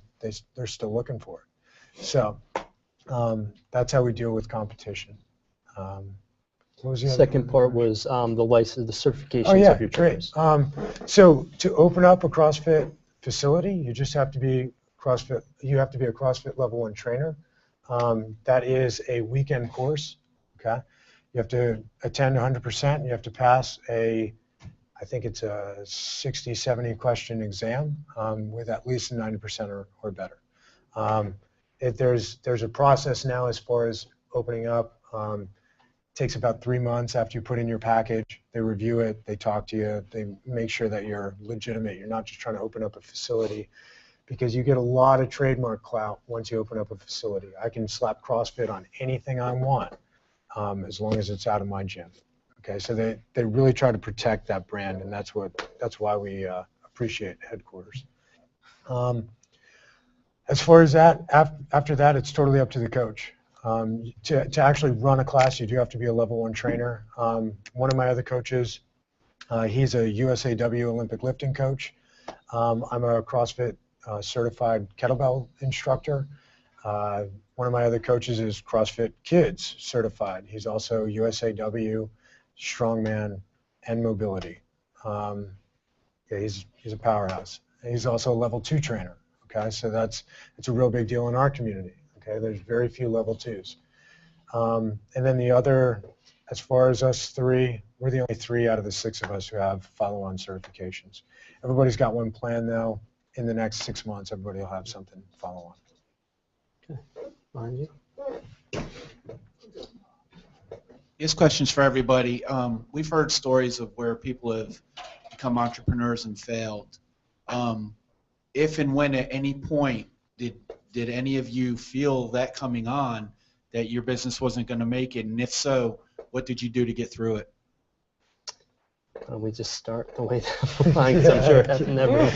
they're still looking for it. So that's how we deal with competition. What was the Second part was the license, the certifications of your trainers. So to open up a CrossFit facility, you just have to be CrossFit. You have to be a CrossFit level 1 trainer. That is a weekend course. Okay. You have to attend 100%. You have to pass I think it's a 60, 70 question exam with at least 90% or better. There's a process now as far as opening up. takes about 3 months after you put in your package. They review it, they talk to you, they make sure that you're legitimate. You're not just trying to open up a facility, because you get a lot of trademark clout once you open up a facility. I can slap CrossFit on anything I want as long as it's out of my gym. Okay, so they really try to protect that brand, and that's why we appreciate headquarters. As far as that, after that, it's totally up to the coach. To actually run a class, you do have to be a level 1 trainer. One of my other coaches, he's a USAW Olympic lifting coach. I'm a CrossFit certified kettlebell instructor. One of my other coaches is CrossFit Kids certified. He's also USAW strongman and mobility. Yeah, he's a powerhouse. He's also a level 2 trainer. Okay, so it's a real big deal in our community. Okay, there's very few level 2s. And then the other, as far as us 3, we're the only 3 out of the 6 of us who have follow-on certifications. Everybody's got one plan though. In the next 6 months, everybody will have something follow on. Okay, behind you. Here's questions for everybody. We've heard stories of where people have become entrepreneurs and failed. If and when at any point did any of you feel that coming on, that your business wasn't going to make it, and if so, what did you do to get through it? Why don't we just start the way that line, 'cause I'm sure it never.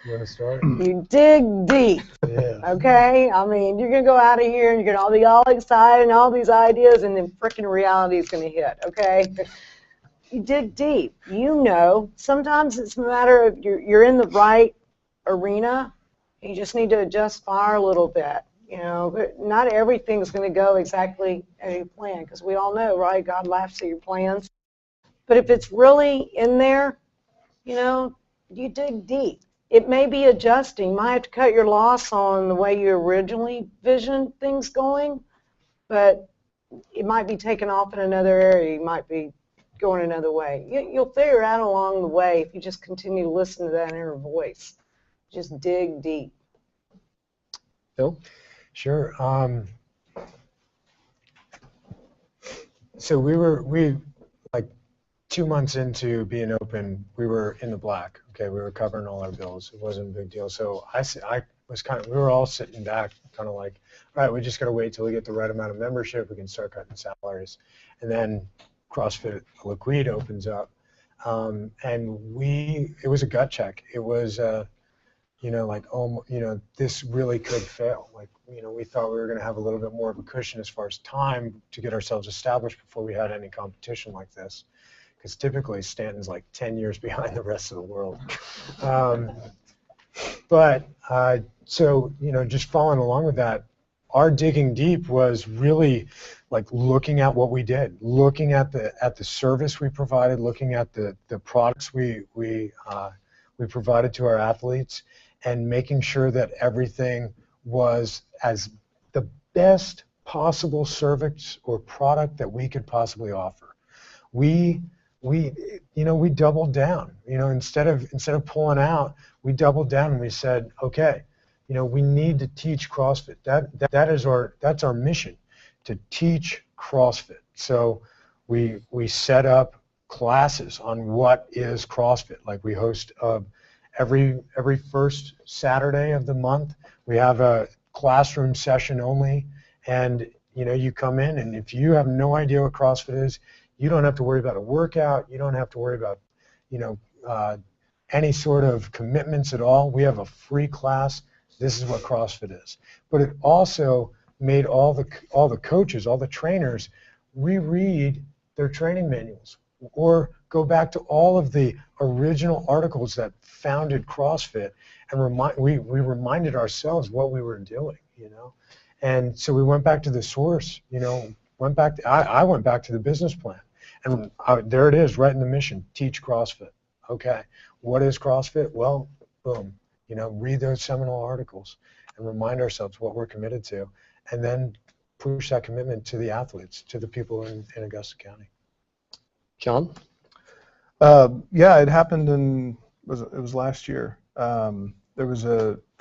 You want to start? You dig deep, Yeah. okay? I mean, you're going to go out of here and you're going to all be all excited and all these ideas, and then frickin' reality is going to hit, okay? You dig deep. You know, sometimes it's a matter of you're in the right arena. You just need to adjust fire a little bit. You know, but not everything's going to go exactly as you plan, because we all know, right? God laughs at your plans. But if it's really in there, you know, you dig deep. It may be adjusting. You might have to cut your loss on the way you originally visioned things going, but it might be taken off in another area. You might be going another way. You'll figure out along the way if you just continue to listen to that inner voice. Just dig deep. Bill? Sure. So we like 2 months into being open, we were in the black. Okay, we were covering all our bills. It wasn't a big deal. So I was we were all sitting back, kind of like, all right, we just got to wait till we get the right amount of membership. We can start cutting salaries, and then CrossFit Liquid opens up, and it was a gut check. It was, you know, like, oh, you know, this really could fail. Like, you know, we thought we were going to have a little bit more of a cushion as far as time to get ourselves established before we had any competition like this. Because typically Staunton's like 10 years behind the rest of the world. So, you know, just following along with that, our digging deep was really like looking at what we did, looking at the service we provided, looking at the products we provided to our athletes, and making sure that everything was as the best possible service or product that we could possibly offer. We doubled down. You know, instead of pulling out, we doubled down and we said, okay, you know, we need to teach CrossFit. That's our mission, to teach CrossFit. So we set up classes on what is CrossFit. Like, we host every first Saturday of the month, we have a classroom session only, and you know, you come in, and if you have no idea what CrossFit is, you don't have to worry about a workout. You don't have to worry about, you know, any sort of commitments at all. We have a free class. This is what CrossFit is. But it also made all the coaches, all the trainers, reread their training manuals, or go back to all of the original articles that founded CrossFit, and we reminded ourselves what we were doing, you know. And so we went back to the source, you know, I went back to the business plan, and there it is, right in the mission: teach CrossFit. Okay, what is CrossFit? Well, boom, you know, read those seminal articles and remind ourselves what we're committed to, and then push that commitment to the athletes, to the people in Augusta County. John? Yeah, it happened it was last year. So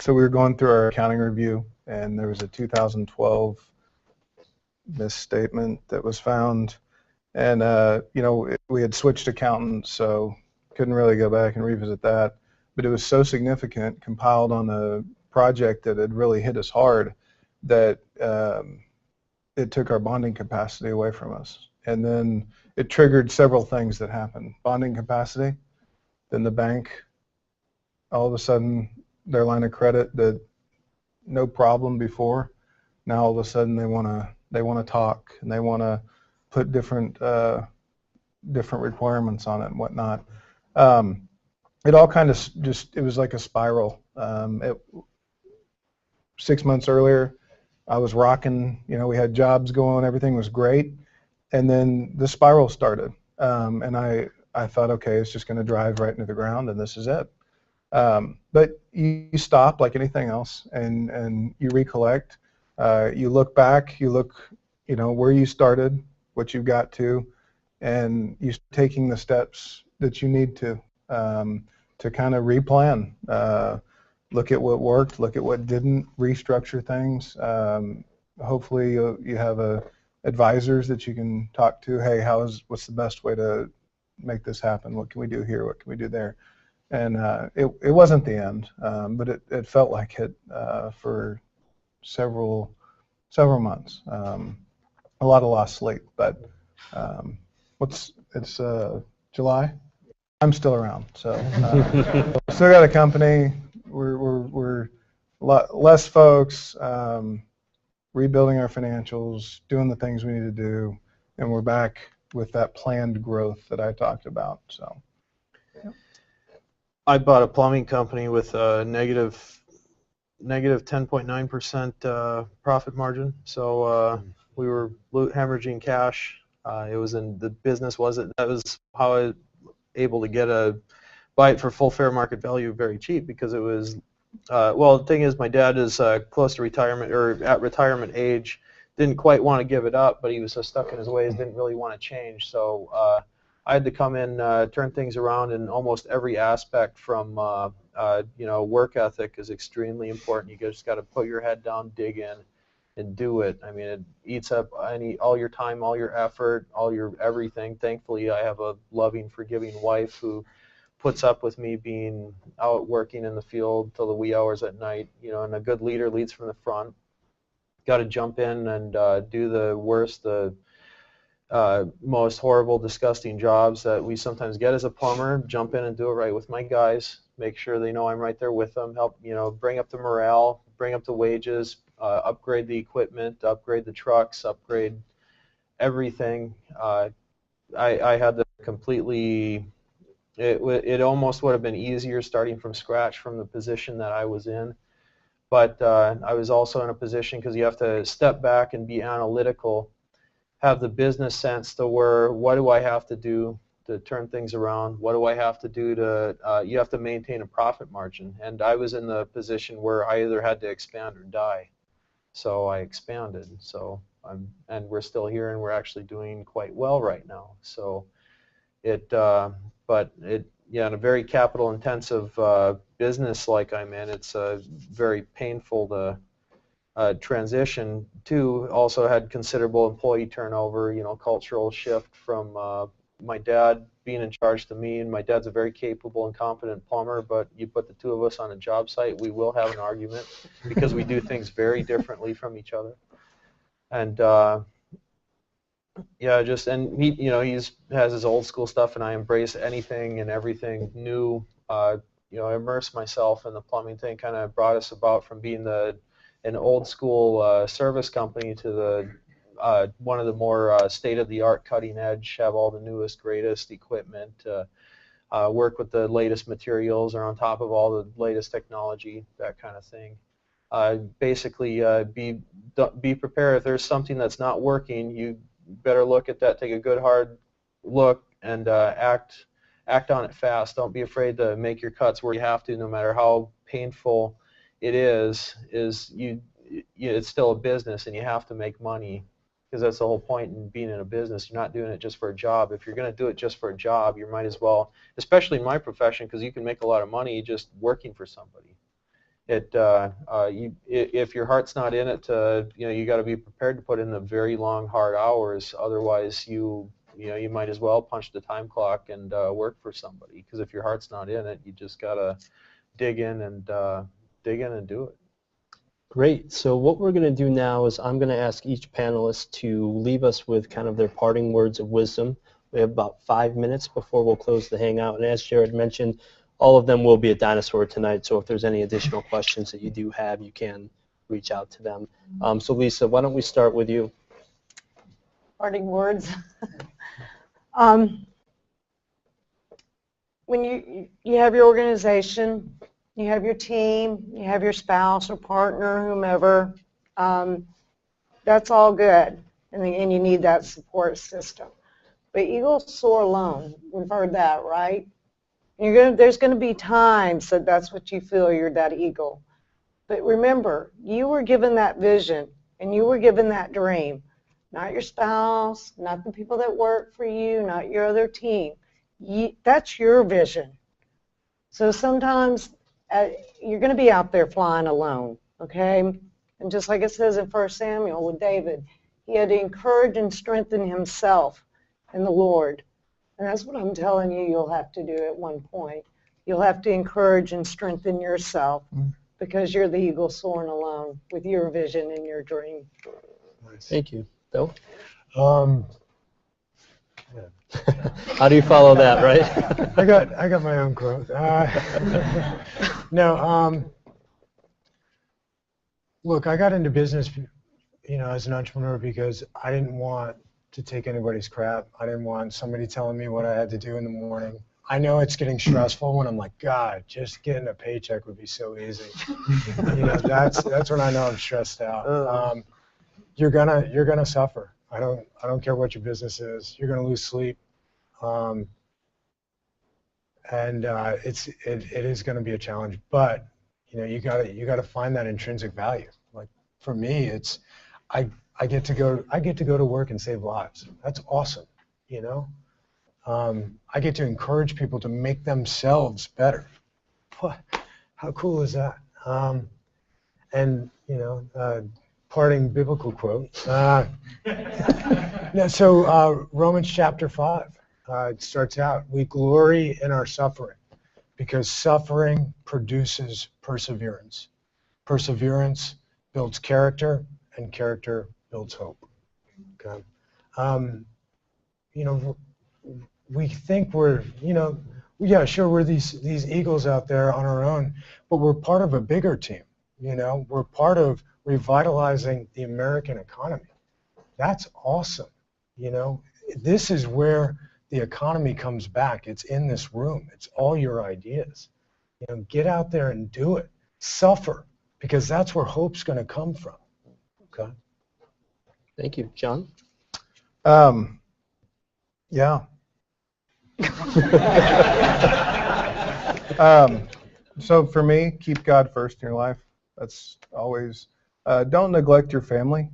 we were going through our accounting review, and there was a 2012 misstatement that was found, and we had switched accountants, so couldn't really go back and revisit that. But it was so significant, compiled on a project that had really hit us hard, that it took our bonding capacity away from us. And then it triggered several things that happened. Bonding capacity, then the bank, all of a sudden, their line of credit that no problem before, now all of a sudden they want to talk, and they want to put different requirements on it and whatnot. It all kind of it was like a spiral. 6 months earlier, I was rocking, we had jobs going, everything was great, and then the spiral started, and I thought, okay, it's just going to drive right into the ground, and this is it. But you stop like anything else, and you recollect. You look back, you look, where you started, what you got to, and you start taking the steps that you need to kind of replan. Look at what worked, look at what didn't, restructure things. Hopefully you have advisors that you can talk to. Hey, what's the best way to make this happen? What can we do here? What can we do there? And it wasn't the end, but it felt like it for several months. A lot of lost sleep, but it's July. I'm still around, so still got a company. We're a lot less folks, rebuilding our financials, doing the things we need to do, and we're back with that planned growth that I talked about. So. I bought a plumbing company with a negative 10.9% profit margin. So we were hemorrhaging cash. It was in the business. That was how I was able to buy it for full fair market value, very cheap, because it was. Well, the thing is, my dad is close to retirement, or at retirement age. Didn't quite want to give it up, but he was so stuck in his ways, didn't really want to change. So I had to come in, turn things around in almost every aspect. From work ethic is extremely important. You just got to put your head down, dig in, and do it. I mean, it eats up all your time, all your effort, all your everything. Thankfully, I have a loving, forgiving wife who puts up with me being out working in the field till the wee hours at night. And a good leader leads from the front. Got to jump in and do the worst, the most horrible, disgusting jobs that we sometimes get as a plumber. Jump in and do it right with my guys. Make sure they know I'm right there with them. Help, bring up the morale, bring up the wages, upgrade the equipment, upgrade the trucks, upgrade everything. I had to completely. It almost would have been easier starting from scratch from the position that I was in. But I was also in a position, because you have to step back and be analytical, have the business sense to where, what do I have to do to turn things around? What do I have to do to, you have to maintain a profit margin. And I was in the position where I either had to expand or die. So I expanded. And we're still here, and we're actually doing quite well right now. So in a very capital intensive business like I'm in, it's very painful to transition to. Also had considerable employee turnover, cultural shift from my dad being in charge to me. And my dad's a very capable and competent plumber, but you put the two of us on a job site, we will have an argument because we do things very differently from each other. And he has his old school stuff, and I embrace anything and everything new. I immerse myself in the plumbing thing. Kind of brought us about from being an old school service company to the one of the more state-of-the-art, cutting-edge, have all the newest, greatest equipment, work with the latest materials, or on top of all the latest technology, that kind of thing. Basically, be prepared. If there's something that's not working, you better look at that, take a good hard look, and act on it fast. Don't be afraid to make your cuts where you have to, no matter how painful it is. It's still a business, and you have to make money, because that's the whole point in being in a business. You're not doing it just for a job. If you're going to do it just for a job, you might as well, especially in my profession, because you can make a lot of money just working for somebody. If your heart's not in it, you got to be prepared to put in the very long, hard hours. Otherwise, you might as well punch the time clock and work for somebody. Because if your heart's not in it, you just gotta dig in and do it. Great. So what we're going to do now is I'm going to ask each panelist to leave us with kind of their parting words of wisdom. We have about 5 minutes before we'll close the hangout. And as Jared mentioned, all of them will be a dinosaur tonight. So if there's any additional questions that you do have, you can reach out to them. So Lisa, why don't we start with you? Parting words. When you have your organization, you have your team, you have your spouse or partner, whomever, that's all good, and you need that support system. But eagles soar alone. We've heard that, right? There's going to be times that that's what you feel, you're that eagle. But remember, you were given that vision, and you were given that dream. Not your spouse, not the people that work for you, not your other team. That's your vision. So sometimes you're going to be out there flying alone, okay? And just like it says in 1 Samuel with David, he had to encourage and strengthen himself in the Lord. And that's what I'm telling you you'll have to do at one point. You'll have to encourage and strengthen yourself because you're the eagle soaring alone with your vision and your dream. Thank you. Bill? Yeah. How do you follow that, right? I got my own quote. Look, I got into business, as an entrepreneur because I didn't want to take anybody's crap. I didn't want somebody telling me what I had to do in the morning. I know it's getting stressful when I'm like, God, just getting a paycheck would be so easy. That's when I know I'm stressed out. You're gonna suffer. I don't care what your business is. You're gonna lose sleep. And it is going to be a challenge, but you gotta find that intrinsic value. Like for me, it's I get to go to work and save lives. That's awesome, I get to encourage people to make themselves better. How cool is that? And parting biblical quote. So Romans chapter 5. It starts out, we glory in our suffering because suffering produces perseverance. Perseverance builds character, and character builds hope. Okay. We think we're, yeah, sure, we're these eagles out there on our own, but we're part of a bigger team. We're part of revitalizing the American economy. That's awesome. This is where the economy comes back. It's in this room. It's all your ideas. Get out there and do it. Suffer, because that's where hope's going to come from. Okay. Thank you. John? Yeah. So for me, keep God first in your life. That's always, don't neglect your family.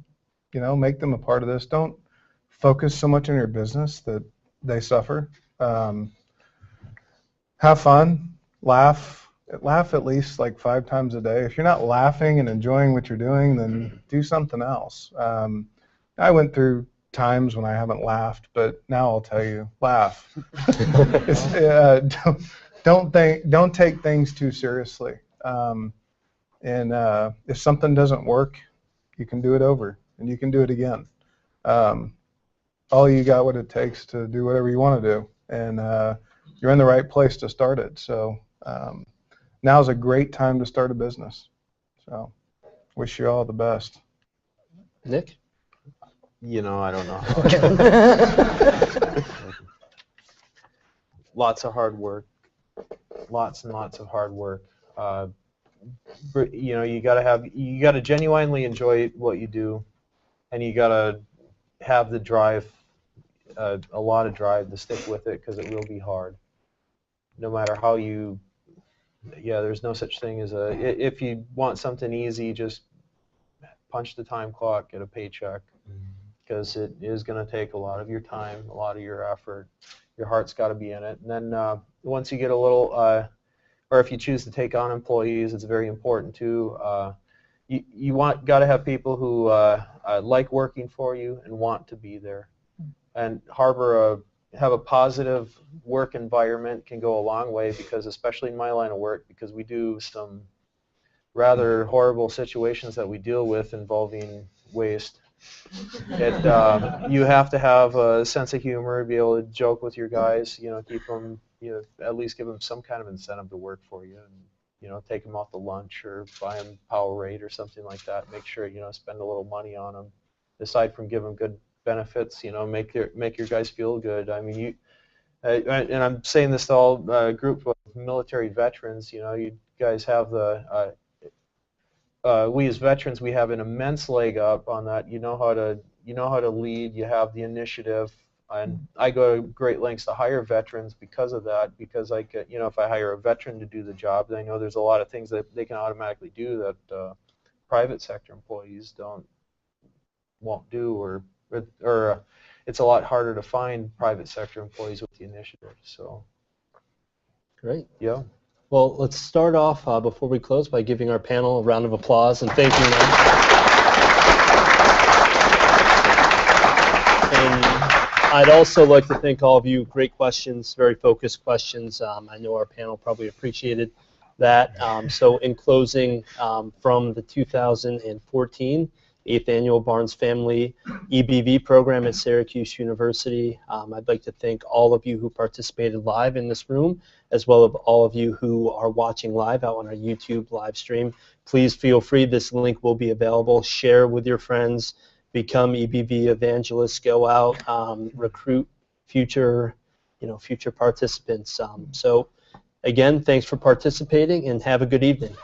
Make them a part of this. Don't focus so much on your business that they suffer. Have fun, laugh at least like 5 times a day. If you're not laughing and enjoying what you're doing, then do something else. I went through times when I haven't laughed, but now I'll tell you, laugh. Don't take things too seriously. And if something doesn't work, you can do it over and you can do it again. All you got what it takes to do whatever you want to do, and you're in the right place to start it. So now's a great time to start a business. So wish you all the best. Nick? I don't know. Lots of hard work. Lots and lots of hard work. You gotta genuinely enjoy what you do, and you gotta have the drive, a lot of drive to stick with it, because it will be hard. No matter how there's no such thing as if you want something easy, just punch the time clock, get a paycheck, because it is going to take a lot of your time, a lot of your effort. Your heart's got to be in it. And then once you get a little or if you choose to take on employees, it's very important too. You got to have people who like working for you and want to be there, and have a positive work environment can go a long way, because especially in my line of work, because we do some rather horrible situations that we deal with involving waste. You have to have a sense of humor, be able to joke with your guys, keep them, at least give them some kind of incentive to work for you, and take them out to lunch or buy them Powerade or something like that. Make sure spend a little money on them. Aside from give them good benefits, make your guys feel good. I mean, and I'm saying this to all group of military veterans. You guys have we as veterans, we have an immense leg up on that. You know how to lead. You have the initiative, and I go to great lengths to hire veterans because of that. Because if I hire a veteran to do the job, then I know there's a lot of things that they can automatically do that private sector employees won't do, or it's a lot harder to find private sector employees with the initiative. So, Great. Yeah. Well, let's start off before we close by giving our panel a round of applause and thanking them. And I'd also like to thank all of you. Great questions, very focused questions. I know our panel probably appreciated that. So in closing, from the 2014 8th Annual Barnes Family EBV program at Syracuse University, I'd like to thank all of you who participated live in this room, as well as all of you who are watching live out on our YouTube live stream. Please feel free. This link will be available. Share with your friends. Become EBV evangelists. Go out, recruit future participants. So again, thanks for participating, and have a good evening.